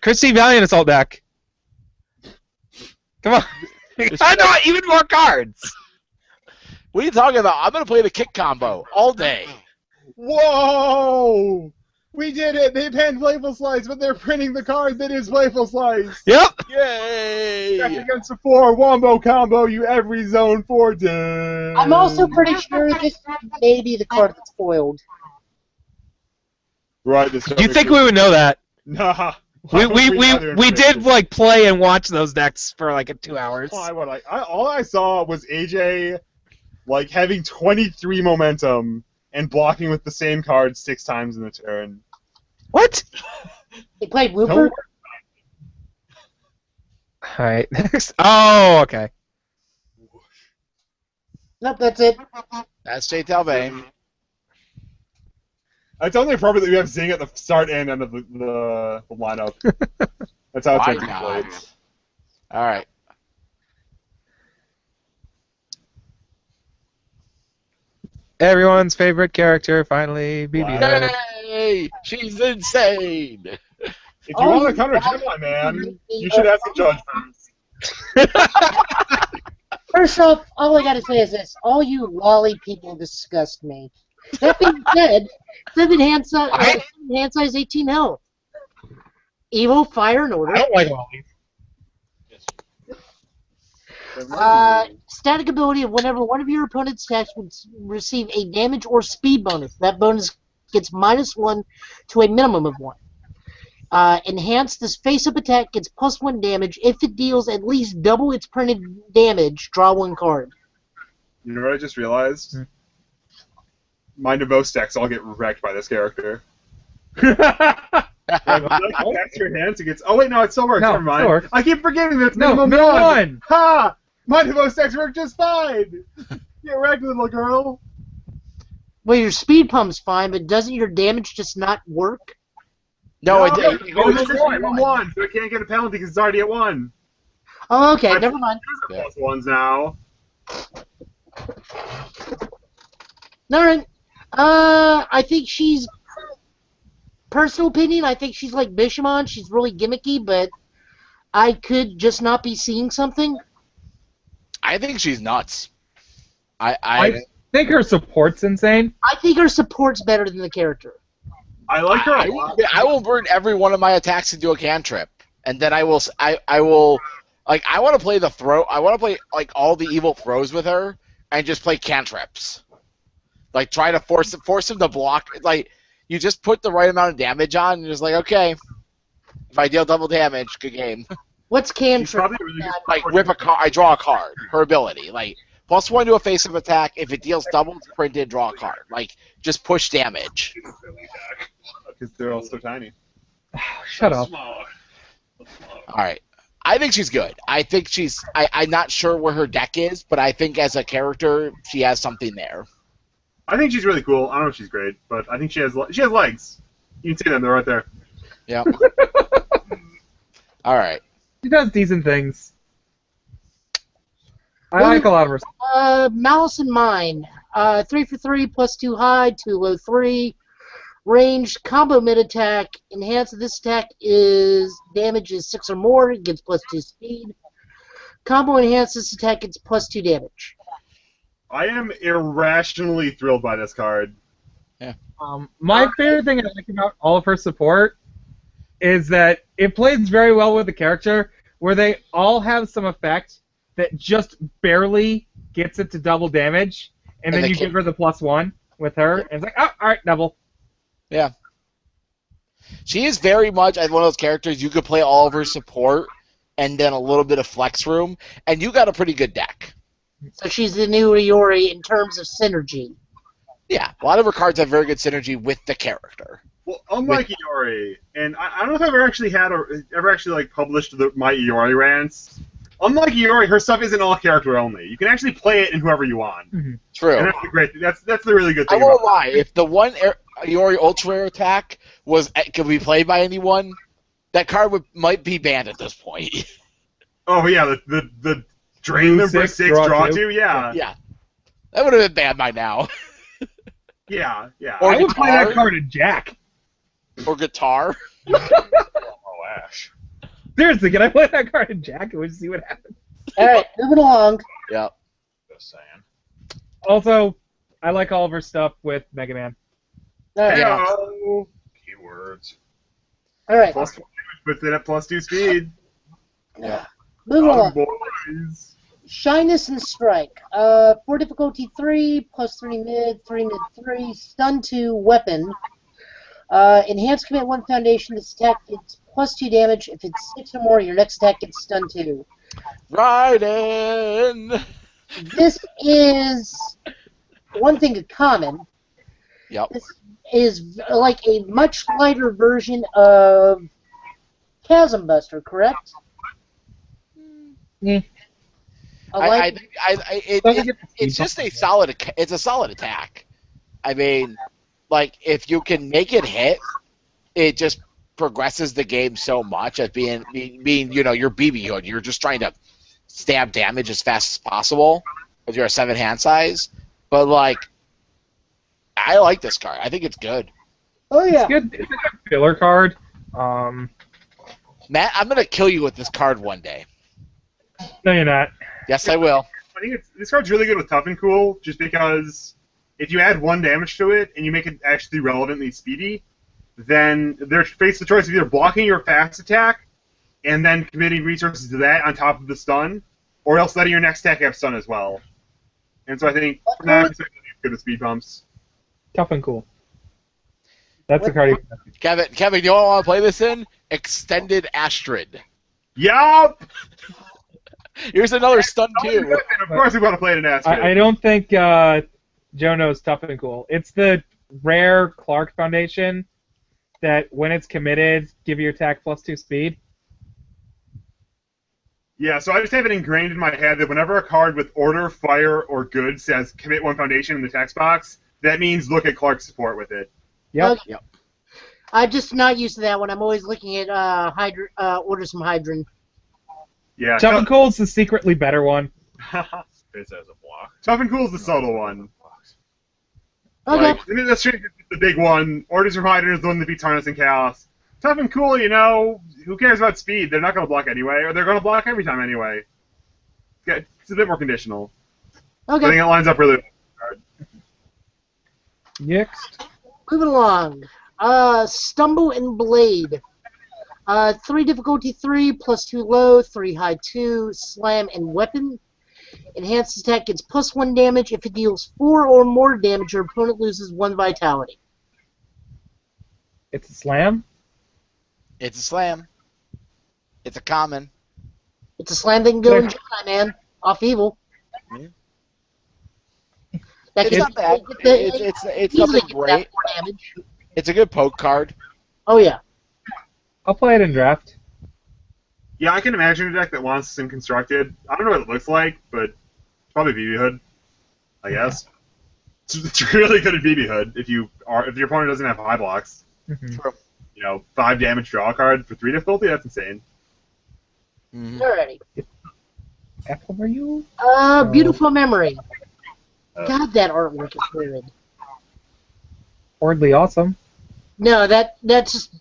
Christy Valiant Assault deck. Come on. I know, even more cards! What are you talking about? I'm gonna play the kick combo all day. Whoa! We did it! They banned Playful Slice, but they're printing the card that is Playful Slice! Yep! Yay! Check against the 4 Wombo combo, you every zone 4 day. I'm also pretty sure this may be the card that's foiled. Right, this You think we would know that? Nah. We did, like, play and watch those decks for, like, 2 hours. All I saw was AJ, like, having 23 momentum and blocking with the same card 6 times in the turn. What? They played Wooper? Alright, next. Oh, okay. Nope, that's it. That's Jay Talbane. It's only appropriate that we have Zing at the start and end of the lineup. That's how it's Why meant to be not? played. All right. Everyone's favorite character, finally, BB. Wow. Yay! She's insane. If you want to counter Gemini, man, you should ask the judge first. First off, all I gotta say is this. All you lolly people disgust me. That being said, 7 hand size 18 health. Evil, Fire, and Order. I don't like lollies. Static ability of whenever one of your opponent's attacks would receive a damage or speed bonus. That bonus gets -1 to a minimum of 1. Enhance, this face-up attack gets +1 damage. If it deals at least double its printed damage, draw 1 card. You know what I just realized? My Nevos decks all get wrecked by this character. Attacks your hands, it gets. Oh wait, no, it still works. No, Never mind. still works. I keep forgetting that it's No, minimum minimum 1. one. Ha! My Nevos decks work just fine. Get wrecked, little girl. Well, your speed pump's fine, but doesn't your damage just not work? No, it it's did. just minimum 1, so it can't get a penalty because it's already at 1. Oh, okay, never mind. Yeah. +1s now. Alright. I think she's... Personal opinion, I think she's like Bishamon. She's really gimmicky, but I could just not be seeing something. I think she's nuts. I think her support's insane. I think her support's better than the character. I like her a lot. I will burn every one of my attacks into a cantrip, and then I will like I want to play the throw. I want to play like all the evil throws with her, and just play cantrips. Like try to force him to block. Like you just put the right amount of damage on, and you're just like, okay, if I deal double damage, good game. What's She's cantrip? probably really good. Like rip a card. I draw a card. Her ability, like +1 to a face-up attack. If it deals double printed, draw a card. Like just push damage. Because they're all so tiny. Shut up. All right. I think she's good. I think she's. I'm not sure where her deck is, but I think as a character, she has something there. I think she's really cool. I don't know if she's great, but I think she has legs. You can see them. They're right there. Yeah. All right. She does decent things. I like a lot of her. Malice and Mine. 3 for 3, +2 high, 2 low 3. Ranged combo mid attack. Enhance of this attack is damage is 6 or more. It gives +2 speed. Combo enhance this attack gets +2 damage. I am irrationally thrilled by this card. My favorite thing I like about all of her support is that it plays very well with the character, where they all have some effect that just barely gets it to double damage, and then you give her the +1 with her, and it's like, oh, all right, double. Yeah. She is very much one of those characters you could play all of her support and then a little bit of flex room, and you got a pretty good deck. So she's the new Iori in terms of synergy. Yeah, a lot of her cards have very good synergy with the character. Well, unlike Iori, and I don't know if I've ever actually published my Iori rants. Unlike Iori, her stuff isn't all character only. You can actually play it in whoever you want. Mm-hmm. True. And that's the great. That's the really good thing. I won't lie. If the one Iori Ultra Rare attack could be played by anyone, that card might be banned at this point. Oh yeah, the drain them for 6, draw 2. Yeah. Yeah. That would have been banned by now. Yeah. Or I would play that card in Jack. Or guitar. Oh, Ash. Seriously, can I play that card in Jack and we'll see what happens? Alright, moving along. Yeah. Just saying. Also, I like all of her stuff with Mega Man. Alright. Hello. Keywords. Alright. Puts it at +2 speed. Yeah. Moving along. Boys. Shyness and Strike. 4 difficulty 3, +3 mid, 3 mid 3, stun 2, weapon. Enhanced commit 1 foundation. This attack gets +2 damage. If it's 6 or more, your next attack gets stun 2. Raiden! This is one thing in common. Yep. This is like a much lighter version of Chasm Buster, correct? Yeah. It's just a solid attack. I mean, like if you can make it hit, it just progresses the game so much as being your BB hood. You're just trying to stab damage as fast as possible because you're a 7 hand size. But like, I like this card. I think it's good. Oh yeah. It's good. It's a good filler card. Matt, I'm gonna kill you with this card one day. No, you're not. Yes, I will. I think this card's really good with Tough and Cool, just because if you add 1 damage to it and you make it actually relevantly speedy, then they're faced the choice of either blocking your fast attack and then committing resources to that on top of the stun, or else letting your next attack have stun as well. And so I think from that perspective, it's good with speed bumps. Tough and cool. That's the card. Kevin, you want to play this in? Extended Astrid. Yup! Here's another stun too. Of course we want to play it in Astrid. I don't think Joe knows tough and cool. It's the rare Clark Foundation that when it's committed, give your attack +2 speed. Yeah, so I just have it ingrained in my head that whenever a card with order, fire, or good says commit one foundation in the text box, that means look at Clark's support with it. Yep. Okay. Yep. I'm just not used to that one. I'm always looking at orders from Hydron. Yeah, Tough and cool is the secretly better one. This as a block. Tough and Cool is the subtle one. Okay. Like, I mean, that's the big one. Orders from Hydron is the one that beats Harness and Chaos. Tough and Cool, you know, who cares about speed? They're not going to block anyway, or they're going to block every time anyway. It's a bit more conditional. I Okay. think it lines up really well. Next. Moving along. Stumble and Blade. 3 difficulty 3, +2 low, 3 high 2, slam and weapon. Enhanced attack gets +1 damage. If it deals 4 or more damage, your opponent loses 1 vitality. It's a slam. It's a slam. It's a common. It's a slam that can go in Jedi, man. Off evil. Yeah. That It's can not bad. It's easily nothing get that great. 4 damage. It's a good poke card. Oh, yeah. I'll play it in draft. Yeah, I can imagine a deck that wants Sim constructed. I don't know what it looks like, but it's probably BB Hood, I guess. It's really good at BB Hood if your opponent doesn't have high blocks. Mm-hmm. True. You know, 5 damage draw card for 3 difficulty. That's insane. Mhm. Alrighty. Apple, are you? Beautiful Memory. Uh, God, that artwork is good. Horridly awesome. No, that's just...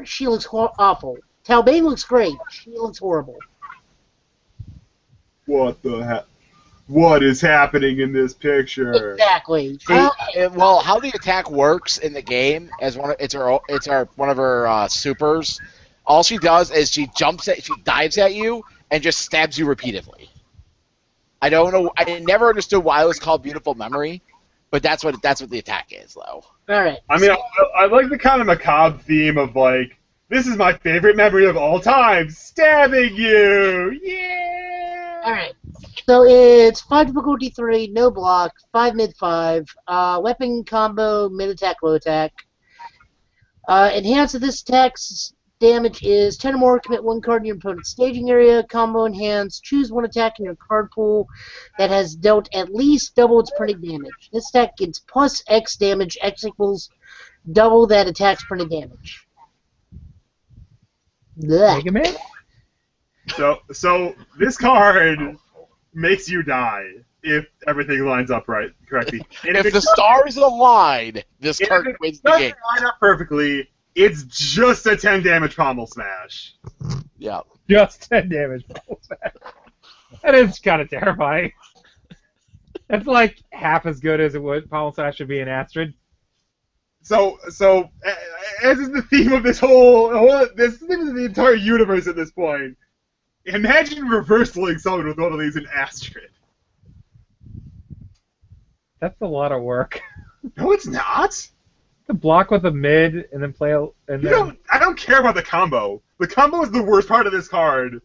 She looks awful. Talbane looks great. She looks horrible. What the heck? What is happening in this picture? Exactly. See, well, how the attack works in the game as one of her supers. All she does is she dives at you and just stabs you repeatedly. I don't know. I never understood why it was called Beautiful Memory, but that's what the attack is, though. Alright. I mean, I like the kind of macabre theme of, like, this is my favorite memory of all time, stabbing you! Yeah! Alright. So it's 5 difficulty 3, no block, 5 mid 5, weapon combo, mid attack, low attack. Enhance of this attack's damage is 10 or more, commit 1 card in your opponent's staging area, combo enhance, choose 1 attack in your card pool that has dealt at least double its printed damage. This attack gets plus X damage, X equals double that attack's printed damage. Blech. Mega Man? So this card makes you die if everything lines up correctly. And If it the stars align, this if card it wins the doesn't game. line up perfectly, it's just a 10 damage pommel smash. Yeah. Just 10 damage. That is kind of terrifying. That's like half as good as it would Pommel Slash should be in Astrid. So as is the theme of this this theme of the entire universe at this point. Imagine reversaling someone with one of these in Astrid. That's a lot of work. No, it's not. To block with a mid and then play I don't care about the combo. The combo is the worst part of this card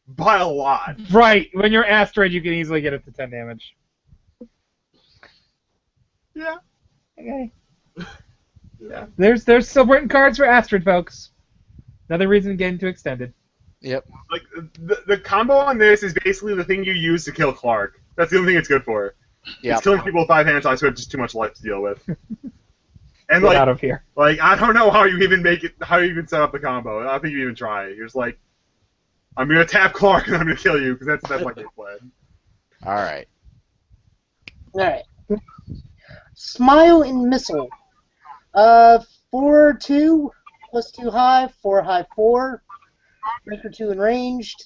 by a lot. Right, when you're Astrid, you can easily get it to 10 damage. Yeah. Okay. Yeah. There's still written cards for Astrid, folks. Another reason to get into extended. Yep. Like the combo on this is basically the thing you use to kill Clark. That's the only thing it's good for. Yeah. It's killing people with 5 hand size who have just too much life to deal with. And Get like, out of here. like I don't know how you even set up the combo. I don't think you even try. You're just like, I'm gonna tap Clark and I'm gonna kill you because that's my game plan. All right. Alright. Smile and Missile. 4/2, +2 high, 4 high 4. Breaker 2 and ranged.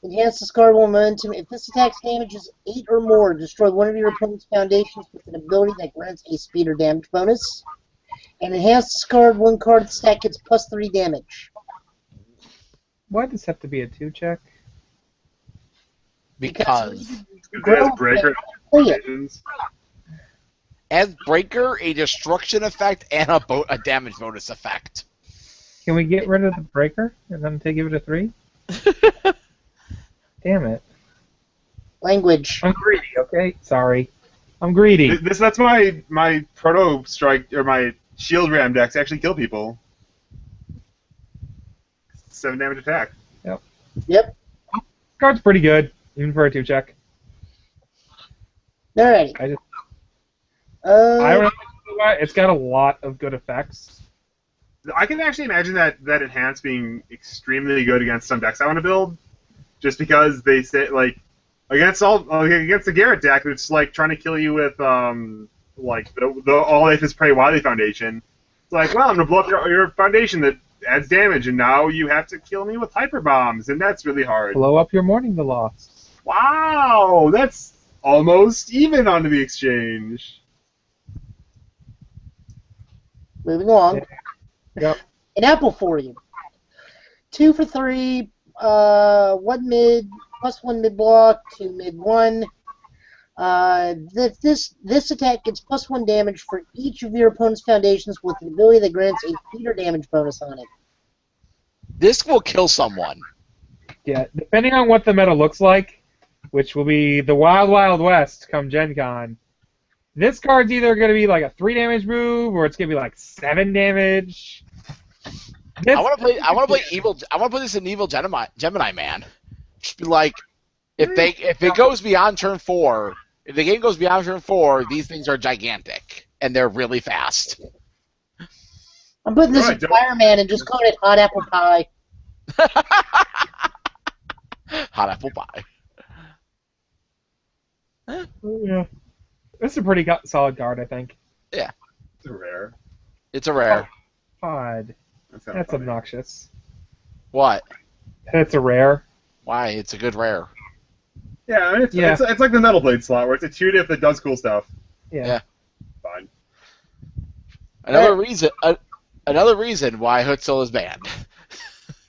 Enhance the card momentum. If this attack's damage is 8 or more, destroy one of your opponent's foundations with an ability that grants a speed or damage bonus. And enhance discard one card stack gets +3 damage. Why does this have to be a 2-check? Because It has breaker Play it. conditions. as Breaker, a destruction effect and a damage bonus effect. Can we get rid of the breaker and then give it a 3? Damn it. Language. I'm greedy, okay? Sorry. I'm greedy. That's why my proto strike or my shield ram decks actually kill people. 7 damage attack. Yep. Card's pretty good, even for a 2-check. Alrighty. I don't know why. It's got a lot of good effects. I can actually imagine that enhance being extremely good against some decks I want to build, just because they say like against the Garrett deck, it's like trying to kill you with like the All Life is Prey Wily Foundation. It's like, well, I'm gonna blow up your foundation that adds damage, and now you have to kill me with hyper bombs, and that's really hard. Blow up your Mourning the Lost. Wow, that's almost even on the exchange. Moving along. Yep. An apple for you. 2 for 3. 1 mid, +1 mid block, 2 mid 1. This attack gets +1 damage for each of your opponent's foundations with an ability that grants a feeder damage bonus on it. This will kill someone. Yeah, depending on what the meta looks like, which will be the Wild Wild West come Gen Con, this card's either going to be like a 3 damage move or it's going to be like 7 damage. I want to play evil. I want to put this in evil Gemini man. Just be like, if it goes beyond turn 4, if the game goes beyond turn 4, these things are gigantic and they're really fast. I'm putting this in Fireman and just calling it Hot Apple Pie. Hot apple pie. Yeah. It's a pretty solid card, I think. Yeah. It's a rare. It's a rare. Odd. That's kinda That's funny. obnoxious. What? It's a rare. Why? It's a good rare. Yeah, I mean, it's like the Metal Blade slot where it's a 2-diff that does cool stuff. Yeah. Fine. Another reason why Hutzel is banned.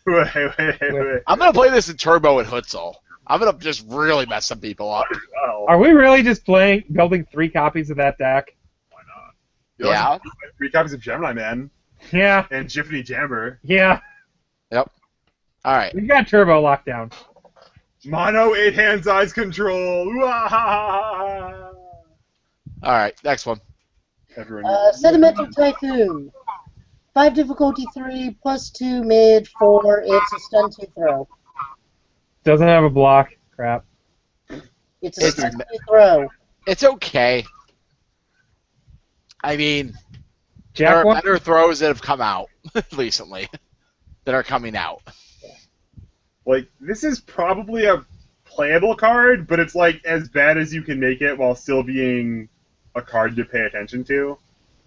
Wait. I'm gonna play this in Turbo and Hutzel. I'm gonna just really mess some people up. Oh, Are we really just building 3 copies of that deck? why not? Yeah. 3 copies of Gemini Man Yeah. and Jiffany Jammer. Yeah. All right. We got Turbo locked down. Mono 8 hands eyes control. All right. Next one. Everyone. Sentimental Typhoon. 5 difficulty 3, +2 mid 4. It's a stun 2 throw. Doesn't have a block. Crap. It's a stun 2 throw. It's okay. I mean, there Jack are one? better throws that have come out recently that are coming out. Like, this is probably a playable card, but it's like as bad as you can make it while still being a card to pay attention to.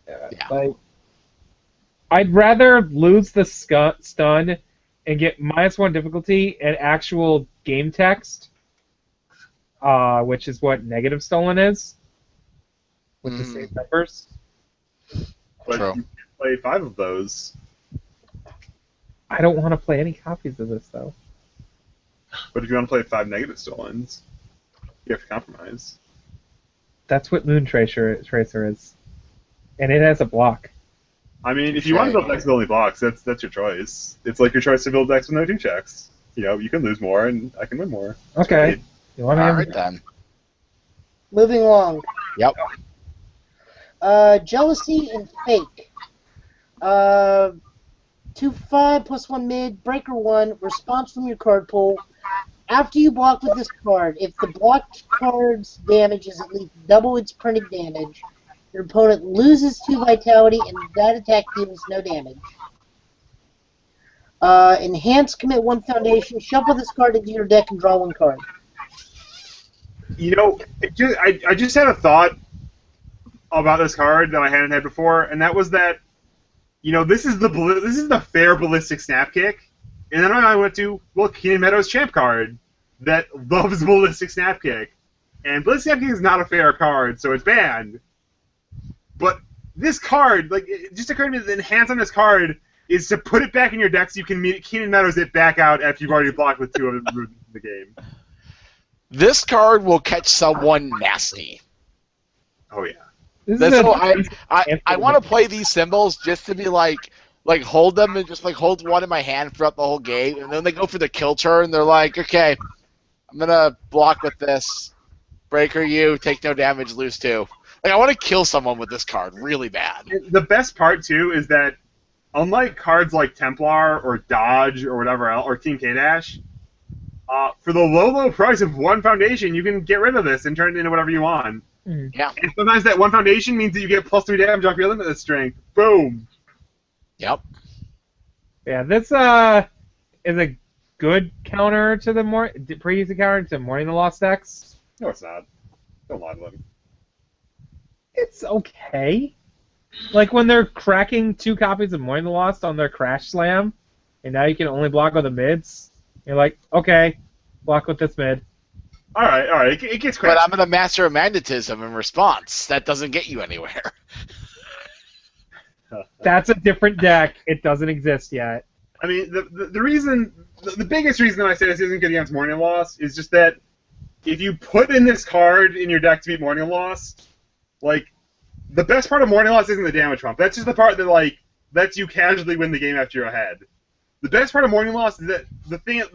Yeah. Like, I'd rather lose the stun and get -1 difficulty and actual game text, which is what negative stolen is, with the same numbers. But True. you can play 5 of those. I don't want to play any copies of this, though. But if you want to play 5 negative stolens, you have to compromise. That's what Moon Tracer is. And it has a block. I mean, if you want to build decks with only blocks, that's your choice. It's like your choice to build decks with no 2 checks. You know, you can lose more, and I can win more. It's Okay. great. You want All to right then. Moving along. Yep. Jealousy and Fake. 2/5 +1 mid, breaker 1, response from your card pool. After you block with this card, if the blocked card's damage is at least double its printed damage, your opponent loses 2 vitality and that attack deals no damage. Enhance, commit 1 foundation, shuffle this card into your deck and draw 1 card. You know, I just had a thought about this card that I hadn't had before, and that was that, you know, this is the fair ballistic snap kick, and then I went to, well, Keenan Meadows' champ card that loves ballistic snap kick, and ballistic snap kick is not a fair card, so it's banned. But this card, like, it just occurred to me that the enhance on this card is to put it back in your deck so you can Keenan Meadows it back out after you've already blocked with 2 of the game. This card will catch someone nasty. Oh, yeah. That's I want to play these symbols just to be like hold them and just like hold one in my hand throughout the whole game, and then they go for the kill turn. They're like, okay, I'm gonna block with this. Breaker you, take no damage, lose 2. Like, I want to kill someone with this card really bad. The best part, too, is that unlike cards like Templar or Dodge or whatever else, or Team K-Dash, for the low price of 1 foundation, you can get rid of this and turn it into whatever you want. Yeah. And sometimes that 1 foundation means that you get +3 damage off your limited strength. Boom! Yep. Yeah, this is a good counter to the pretty easy counter to Mourning the Lost decks. No, it's not. Don't lie to them. It's okay. Like when they're cracking 2 copies of Mourning the Lost on their Crash Slam, and now you can only block with the mids. You're like, okay, block with this mid. All right, it gets crashed. But I'm gonna Master of Magnetism in response. That doesn't get you anywhere. That's a different deck. It doesn't exist yet. I mean, the biggest reason that I say this isn't good against Mourning Lost is just that if you put in this card in your deck to beat Mourning Lost, like, the best part of Mourning Lost isn't the damage pump. That's just the part that, like, lets you casually win the game after you're ahead. The best part of Mourning Lost is that the things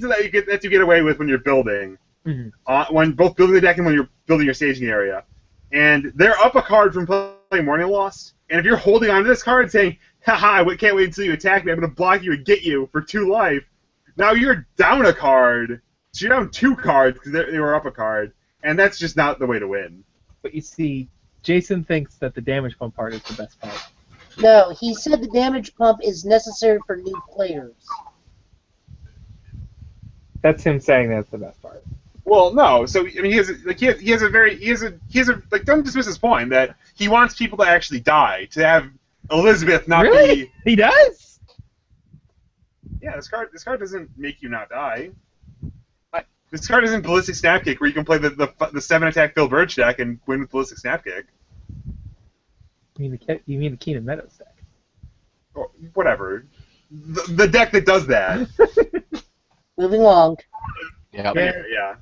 that you get away with when you're building, when both building the deck and when you're building your staging area, and they're up a card from playing Mourning Lost. And if you're holding on to this card saying, haha, I can't wait until you attack me, I'm going to block you and get you for 2 life, now you're down a card. So you're down 2 cards because they were up a card, and that's just not the way to win. But you see, Jason thinks that the damage pump part is the best part. No, he said the damage pump is necessary for new players. That's him saying that's the best part. Well, no. So I mean, he has a don't dismiss his point that he wants people to actually die, to have Elizabeth not really? be. He does? Yeah, this card doesn't make you not die. This card isn't Ballistic Snapkick, where you can play the 7-attack Phil Birch deck and win with Ballistic Snapkick. You mean the Keenan Meadows deck? Or whatever. The deck that does that. Moving along. Yep. Yeah.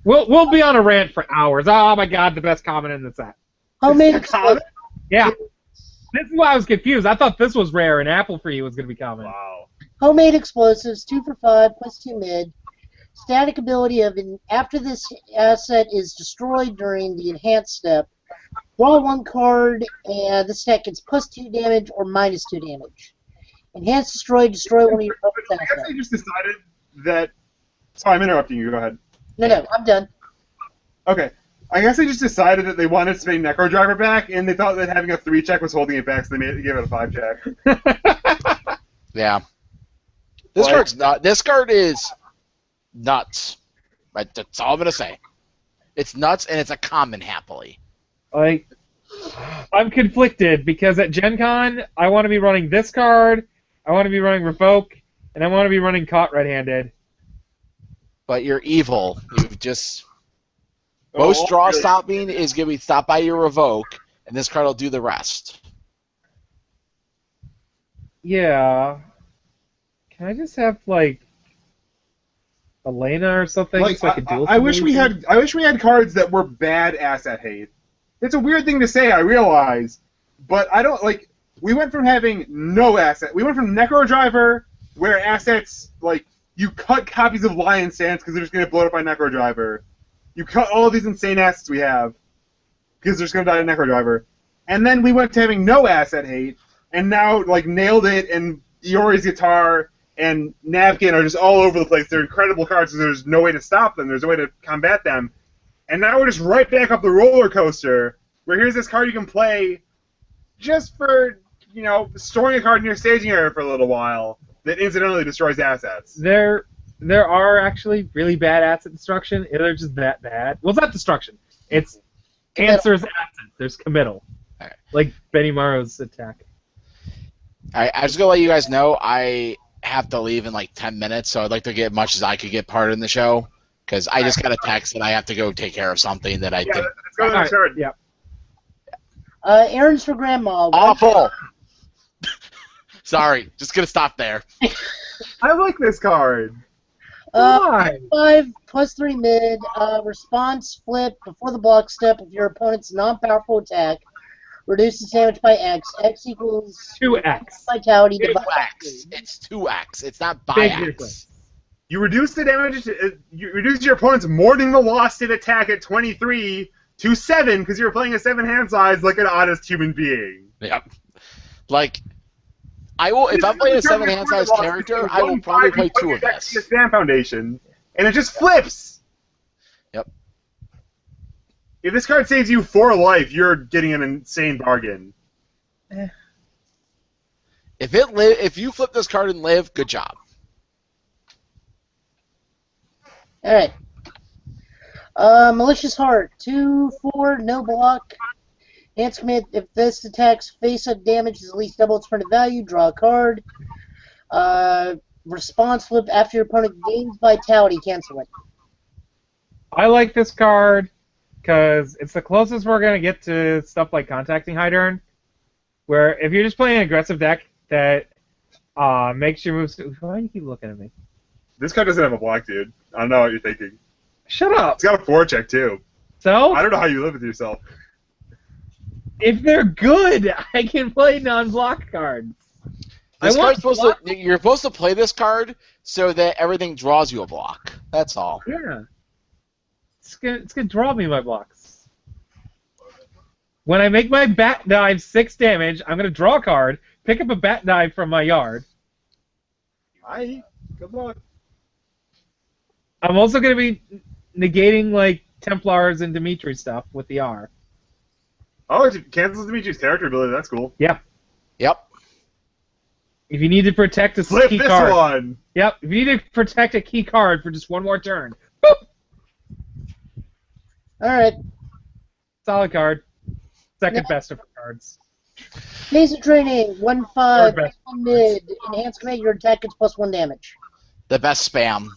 We'll be on a rant for hours. Oh my god, the best comment in the set. Homemade It's a comment? Yeah. This is why I was confused. I thought this was rare and Apple Free was going to be common. Wow. Homemade explosives, 2 for 5, +2 mid. Static ability of after this asset is destroyed during the enhanced step, draw 1 card, and this deck gets +2 damage or -2 damage. Enhanced destroy one of your opponent's I guess assets. they just decided that. Sorry, I'm interrupting you. Go ahead. No, I'm done. Okay. I guess they just decided that they wanted to bring Necro Driver back, and they thought that having a 3 check was holding it back, so they gave it a 5 check. Yeah. This card is nuts. That's all I'm gonna say. It's nuts, and it's a common happily. Like, I'm conflicted because at Gen Con, I want to be running this card, I want to be running Revoke, and I want to be running Caught Red-Handed. But you're evil. You've just... Most draw stopping is going to be stopped by your Revoke, and this card will do the rest. Yeah. Can I just have, like, Elena or something so I could duel I wish we had cards that were bad asset hate. It's a weird thing to say, I realize, but I don't like. We went from having no asset. We went from Necro Driver, where assets like you cut copies of Lion Stance because they're just gonna get blown up by Necro Driver. You cut all of these insane assets we have because they're just gonna die to Necro Driver, and then we went to having no asset hate, and now like Nailed It and Iori's Guitar and Napkin are just all over the place. They're incredible cards, so there's no way to stop them. There's no way to combat them. And now we're just right back up the roller coaster, where here's this card you can play just for, storing a card in your staging area for a little while that incidentally destroys assets. There are actually really bad asset destruction. They're just that bad. Well, it's not destruction. It's answers assets. There's committal. Right. Like Benny Morrow's attack. I just going to let you guys know I have to leave in like 10 minutes, so I'd like to get as much as I could get part in the show. Because I just got a text that I have to go take care of something that I think... Let's go to the third. Yeah. Errands for Grandma. Awful. Sorry, just gonna stop there. I like this card. Why? 5 plus 3 mid. Response flip before the block step of your opponent's non-powerful attack. Reduces damage by X. X equals 2x. vitality Big divided by 2. 2x. It's 2x. It's not by Big X. difference. You reduce the damage. You reduce your opponent's morning the lost hit attack at 23 to 7 because you're playing a 7-hand size like an honest human being. Yep. Like, I will if I'm playing a 7-hand size character, I will probably play 2 of this. Stand Foundation, and it just flips. Yep. If this card saves you 4 life, you're getting an insane bargain. If you flip this card and live, good job. Alright. Malicious Heart. 2/4, no block. Enhance commit. If this attack's face-up damage is at least double its printed value, draw a card. Response flip after your opponent gains vitality, cancel it. I like this card because it's the closest we're going to get to stuff like Contacting Hydern, where if you're just playing an aggressive deck that makes your moves... Why do you keep looking at me? This card doesn't have a block, dude. I don't know what you're thinking. Shut up! It's got a 4-check, too. So, I don't know how you live with yourself. if they're good, I can play non-block cards. This I want card's you're supposed to play this card so that everything draws you a block. That's all. Yeah. It's gonna draw me my blocks. When I make my bat dive 6 damage, I'm gonna draw a card, pick up a bat dive from my yard. Hi. Good luck. I'm also gonna be negating like Templars and Dimitri stuff with the R. Oh, it cancels Dimitri's character ability. That's cool. Yeah. Yep. If you need to protect a Flip key this card. one. Yep. If you need to protect a key card for just one more turn. Boop! Alright. Solid card. Second Yeah. best of cards. Basic training. 1/5, Third best. plus 1 mid. Enhance commit. Your attack gets +1 damage. The best spam.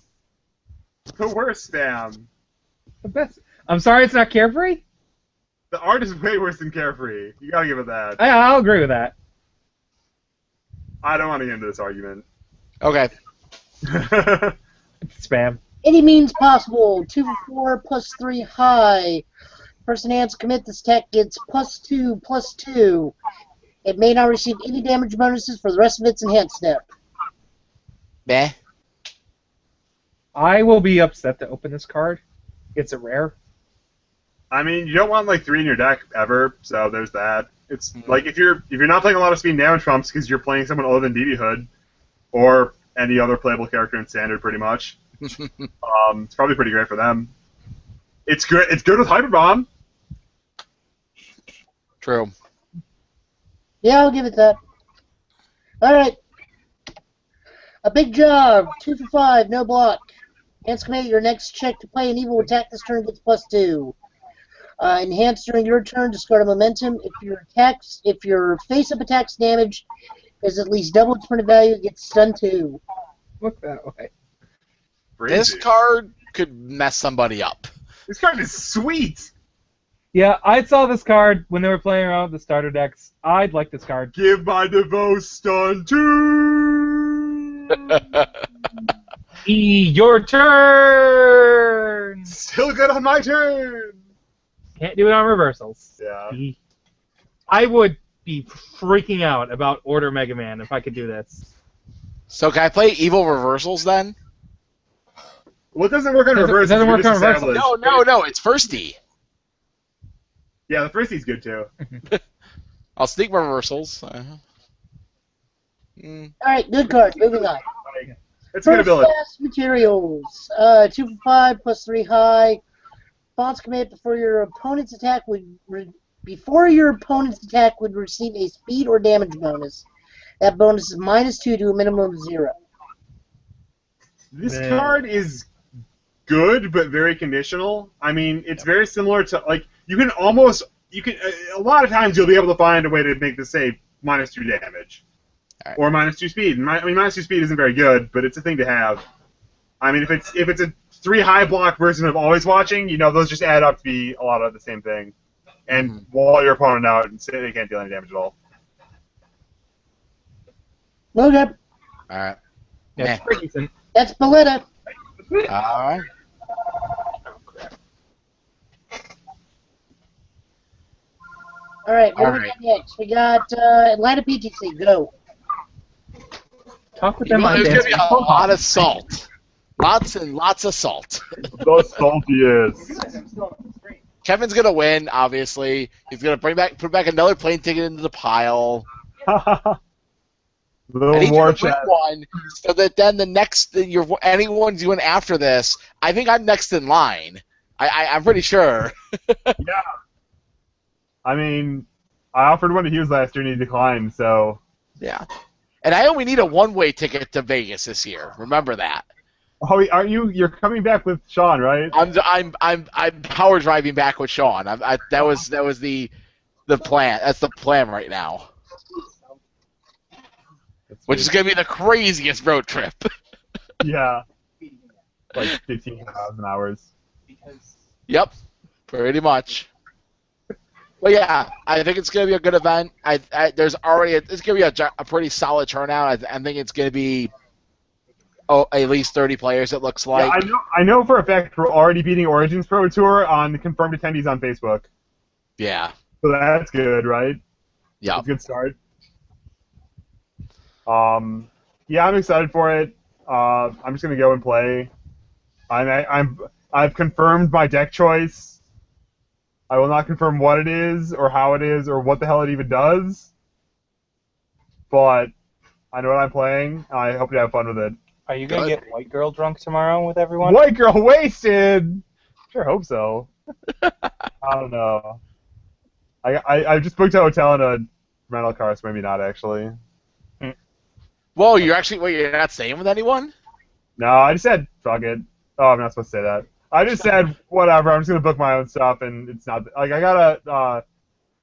The worst spam. The best. I'm sorry it's not Carefree? The art is way worse than Carefree. You gotta give it that. I'll agree with that. I don't want to get into this argument. Okay. It's spam. Any means possible. 2/4, +3 high. Person hands commit. This attack gets +2/+2. It may not receive any damage bonuses for the rest of its enhanced step. Meh. I will be upset to open this card. It's a rare. I mean, you don't want like 3 in your deck ever, so there's that. It's like if you're not playing a lot of speed and damage pumps because you're playing someone other than DB Hood or any other playable character in Standard, pretty much. It's probably pretty great for them. It's good. It's good with Hyper Bomb. True. Yeah, I'll give it that. Alright. A big job. 2/5, no block. Enhance commit. Your next check to play an evil attack this turn gets +2. Enhance during your turn, discard a momentum. If your face-up attacks damage is at least double its printed value, it gets stun 2. Look that way. This Crazy. card could mess somebody up. This card is sweet. Yeah, I saw this card when they were playing around with the starter decks. I'd like this card. Give my DeVoe stun 2. Your turn! Still good on my turn. Can't do it on reversals. Yeah. I would be freaking out about Order Mega Man if I could do this. So can I play evil reversals then? Well, it doesn't work on Doesn't- reverse. doesn't work on reverse. No, it's firsty. Yeah, the firsties good too. I'll sneak my reversals. Alright, good card. Moving on. It's a good First ability. class materials. 2/5, +3 high. Response commit before your opponent's attack would receive a speed or damage bonus. That bonus is -2 to a minimum of 0. This Man. card is good, but very conditional. I mean, it's very similar to like you can a lot of times you'll be able to find a way to make this say -2 damage. Alright. Or -2 speed. I mean, -2 speed isn't very good, but it's a thing to have. I mean, if it's a 3 high block version of Always Watching, those just add up to be a lot of the same thing. and wall your opponent out and say they can't deal any damage at all. Okay. All right. Yeah, it's pretty decent. That's Belita. All right. All right, what All do we right. got next? We got Atlanta PTC. Go. Talk with You them know, on there's going to be dance. a lot of salt. Lots and lots of salt. So salty is. Kevin's going to win, obviously. He's going to put back another plane ticket into the pile. I Little need you more to win chat. one, so that then the next anyone's doing after this. I think I'm next in line. I'm pretty sure. Yeah. I mean, I offered one to Hughes last year and he declined. So Yeah. And I only need a one-way ticket to Vegas this year. Remember that. oh, aren't you? You're coming back with Sean, right? I'm power driving back with Sean. That was the plan. That's the plan right now. Which is going to be the craziest road trip. Yeah. Like 15,000 hours. Yep, pretty much. Well, yeah, I think it's going to be a good event. There's already it's going to be a pretty solid turnout. I think it's going to be at least 30 players. It looks like. Yeah, I know for a fact we're already beating Origins Pro Tour on the confirmed attendees on Facebook. Yeah. So that's good, right? Yeah. That's a good start. Yeah, I'm excited for it. I'm just gonna go and play. I've confirmed my deck choice. I will not confirm what it is or how it is or what the hell it even does. But I know what I'm playing. And I hope you have fun with it. Are you gonna get white girl drunk tomorrow with everyone? White girl wasted. Sure, hope so. I don't know. I just booked a hotel and a rental car, so maybe not actually. Whoa, you're not staying with anyone? No, I just said fuck it. Oh, I'm not supposed to say that. I just said whatever. I'm just gonna book my own stuff, and it's not like I gotta.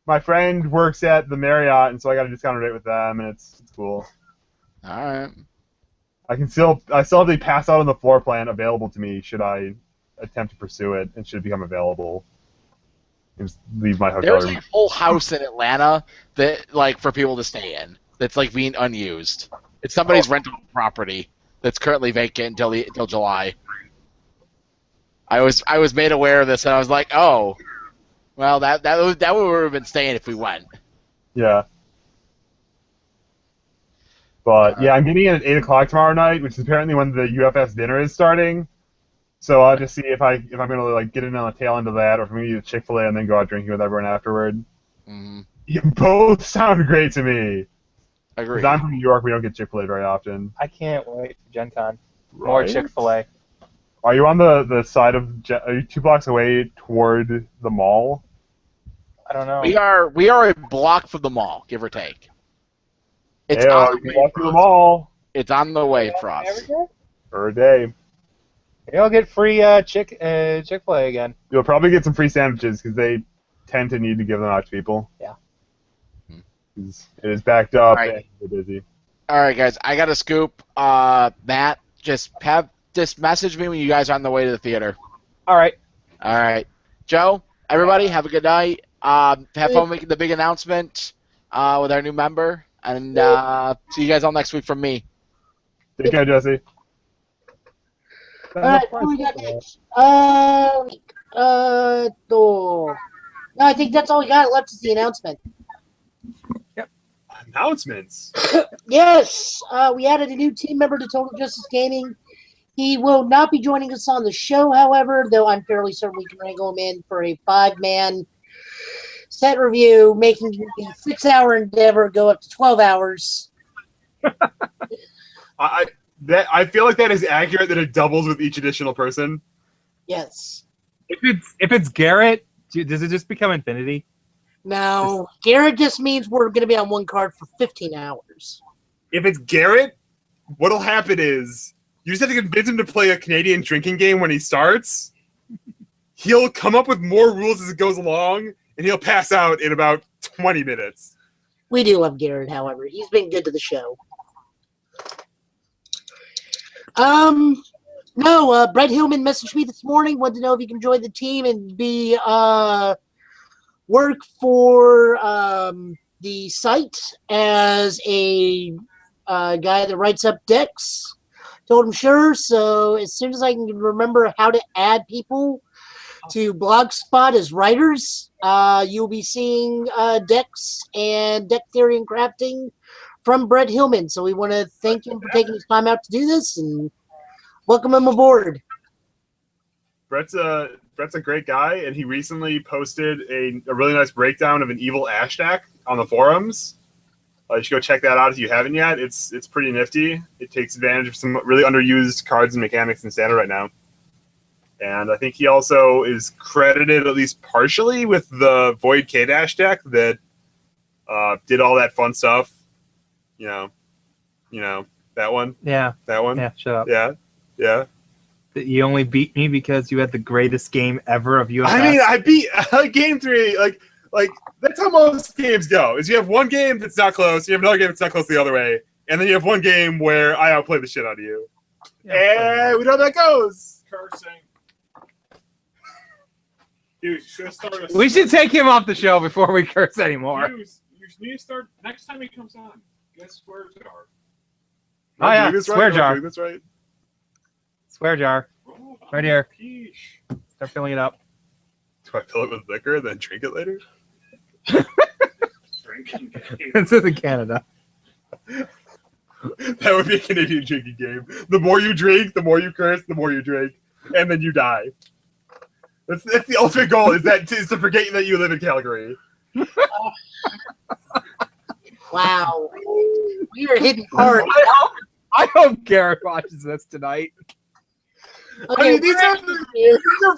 My friend works at the Marriott, and so I got a discounted rate with them, and it's cool. All right. I still have the pass out on the floor plan available to me should I attempt to pursue it, and should it become available. Just leave my hotel There's room. a whole house in Atlanta that for people to stay in. That's being unused. It's somebody's rental property that's currently vacant until July. I was made aware of this, and I was like, oh, well, that would have been staying if we went. Yeah. But yeah, I'm getting in at 8 o'clock tomorrow night, which is apparently when the UFS dinner is starting. So I'll just see if I'm gonna get in on the tail end of that, or if I'm gonna eat a Chick-fil-A and then go out drinking with everyone afterward. Mm-hmm. You both sound great to me. Agreed. Because I'm from New York, we don't get Chick-fil-A very often. I can't wait for Gen Con. More Right? Chick-fil-A. Are you on the side of? Are you 2 blocks away toward the mall? I don't know. We are a block from the mall, give or take. It's Hey, on you the can way walk for through the us. mall It's on the way for us. Every day? for a day. You'll get free Chick-fil-A again. You'll probably get some free sandwiches because they tend to need to give them out to people. Yeah. 'Cause it is backed up Right. and they're busy. All right, guys, I got a scoop. Matt, just message me when you guys are on the way to the theater. All right. All right, Joe. Everybody, have a good night. Have fun making the big announcement with our new member, and see you guys all next week from me. Take care, Jesse. Alright, who we got next? No, I think that's all we got left is the announcement. Announcements. Yes, we added a new team member to Total Justice Gaming. He will not be joining us on the show, however, though I'm fairly certain we can wrangle him in for a 5-man set review, making the 6-hour endeavor go up to 12 hours. I feel like that is accurate. That it doubles with each additional person. Yes. If it's Garrett, does it just become infinity? Now, Garrett just means we're going to be on one card for 15 hours. If it's Garrett, what'll happen is you just have to convince him to play a Canadian drinking game when he starts. He'll come up with more rules as it goes along, and he'll pass out in about 20 minutes. We do love Garrett, however. He's been good to the show. Brett Hillman messaged me this morning, wanted to know if he can join the team and be work for the site as a guy that writes up decks. Told him sure. So as soon as I can remember how to add people to Blogspot as writers, you'll be seeing decks and deck theory and crafting from Brett Hillman. So we want to thank him for taking his time out to do this and welcome him aboard. Brett's a great guy, and he recently posted a really nice breakdown of an evil Ash deck on the forums. You should go check that out if you haven't yet. It's pretty nifty. It takes advantage of some really underused cards and mechanics in Standard right now. And I think he also is credited, at least partially, with the Void K-Dash deck that did all that fun stuff. You know, that one? Yeah. That one? Yeah, shut up. Yeah. That you only beat me because you had the greatest game ever of UFS. I mean, I beat game 3, like that's how most games go. Is you have one game that's not close, you have another game that's not close the other way, and then you have one game where I outplay the shit out of you. Yeah, and we know how that goes. Cursing. Dude, should We should take him off the show before we curse anymore. You need to start next time he comes on. Guess swear jar. Oh yeah, That's swear right. jar. That's right. Swear jar. Oh, Right here. Peesh. Start filling it up. Do I fill it with liquor and then drink it later? Drinking game. This is in Canada. That would be a Canadian drinking game. The more you drink, the more you curse, the more you drink, and then you die. That's the ultimate goal. Is to forget that you live in Calgary. Wow. We are hitting hard. I hope Garrett watches this tonight. I mean, these are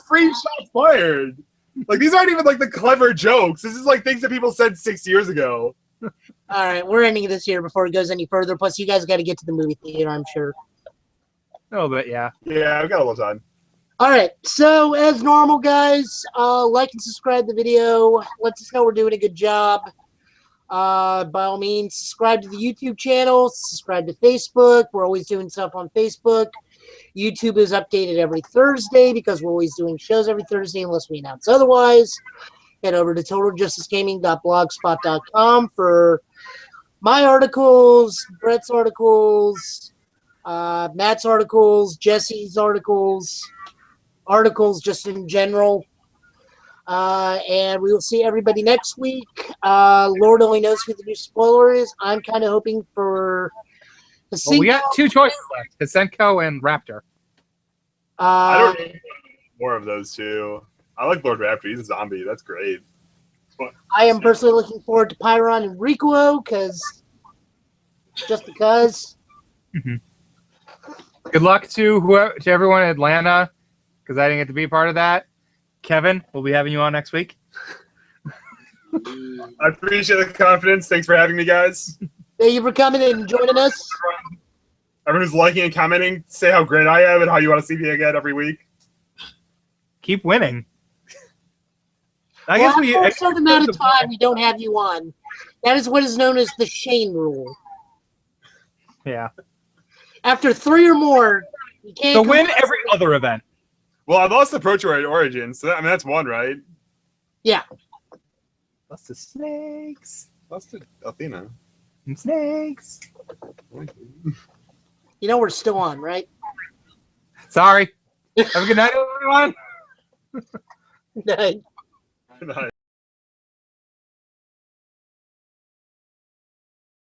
free shots fired. Like, these aren't even like the clever jokes. This is like things that people said 6 years ago. All right, we're ending this here before it goes any further. Plus, you guys got to get to the movie theater, I'm sure. Oh, but yeah. Yeah, I've got a little time. All right, so as normal, guys, like and subscribe to the video. Let us know we're doing a good job. By all means, subscribe to the YouTube channel. Subscribe to Facebook. We're always doing stuff on Facebook. YouTube is updated every Thursday because we're always doing shows every Thursday unless we announce otherwise. Head over to totaljusticegaming.blogspot.com for my articles, Brett's articles, Matt's articles, Jesse's articles just in general. And we will see everybody next week. Lord only knows who the new spoiler is. I'm kind of hoping for the Well, we got two choices left: Kasenko and Raptor. I don't need more of those two. I like Lord Raptor. He's a zombie. That's great. I am personally looking forward to Pyron and Rikuo just because. Good luck to everyone in Atlanta, because I didn't get to be a part of that. Kevin, we'll be having you on next week. I appreciate the confidence. Thanks for having me, guys. Thank you for coming and joining us. Everyone who's liking and commenting, say how great I am and how you want to see me again every week. Keep winning. I Well, guess we after a certain amount of time, we don't have you on. That is what is known as the Shane rule. Yeah. After 3 or more, you can't So win every other event. Well, I lost the Pro Tour at Origins, so that's one, right? Yeah. Lost to snakes. Lost to Athena. And snakes. You know we're still on, right? Sorry. Have a good night, everyone. Night. Nice.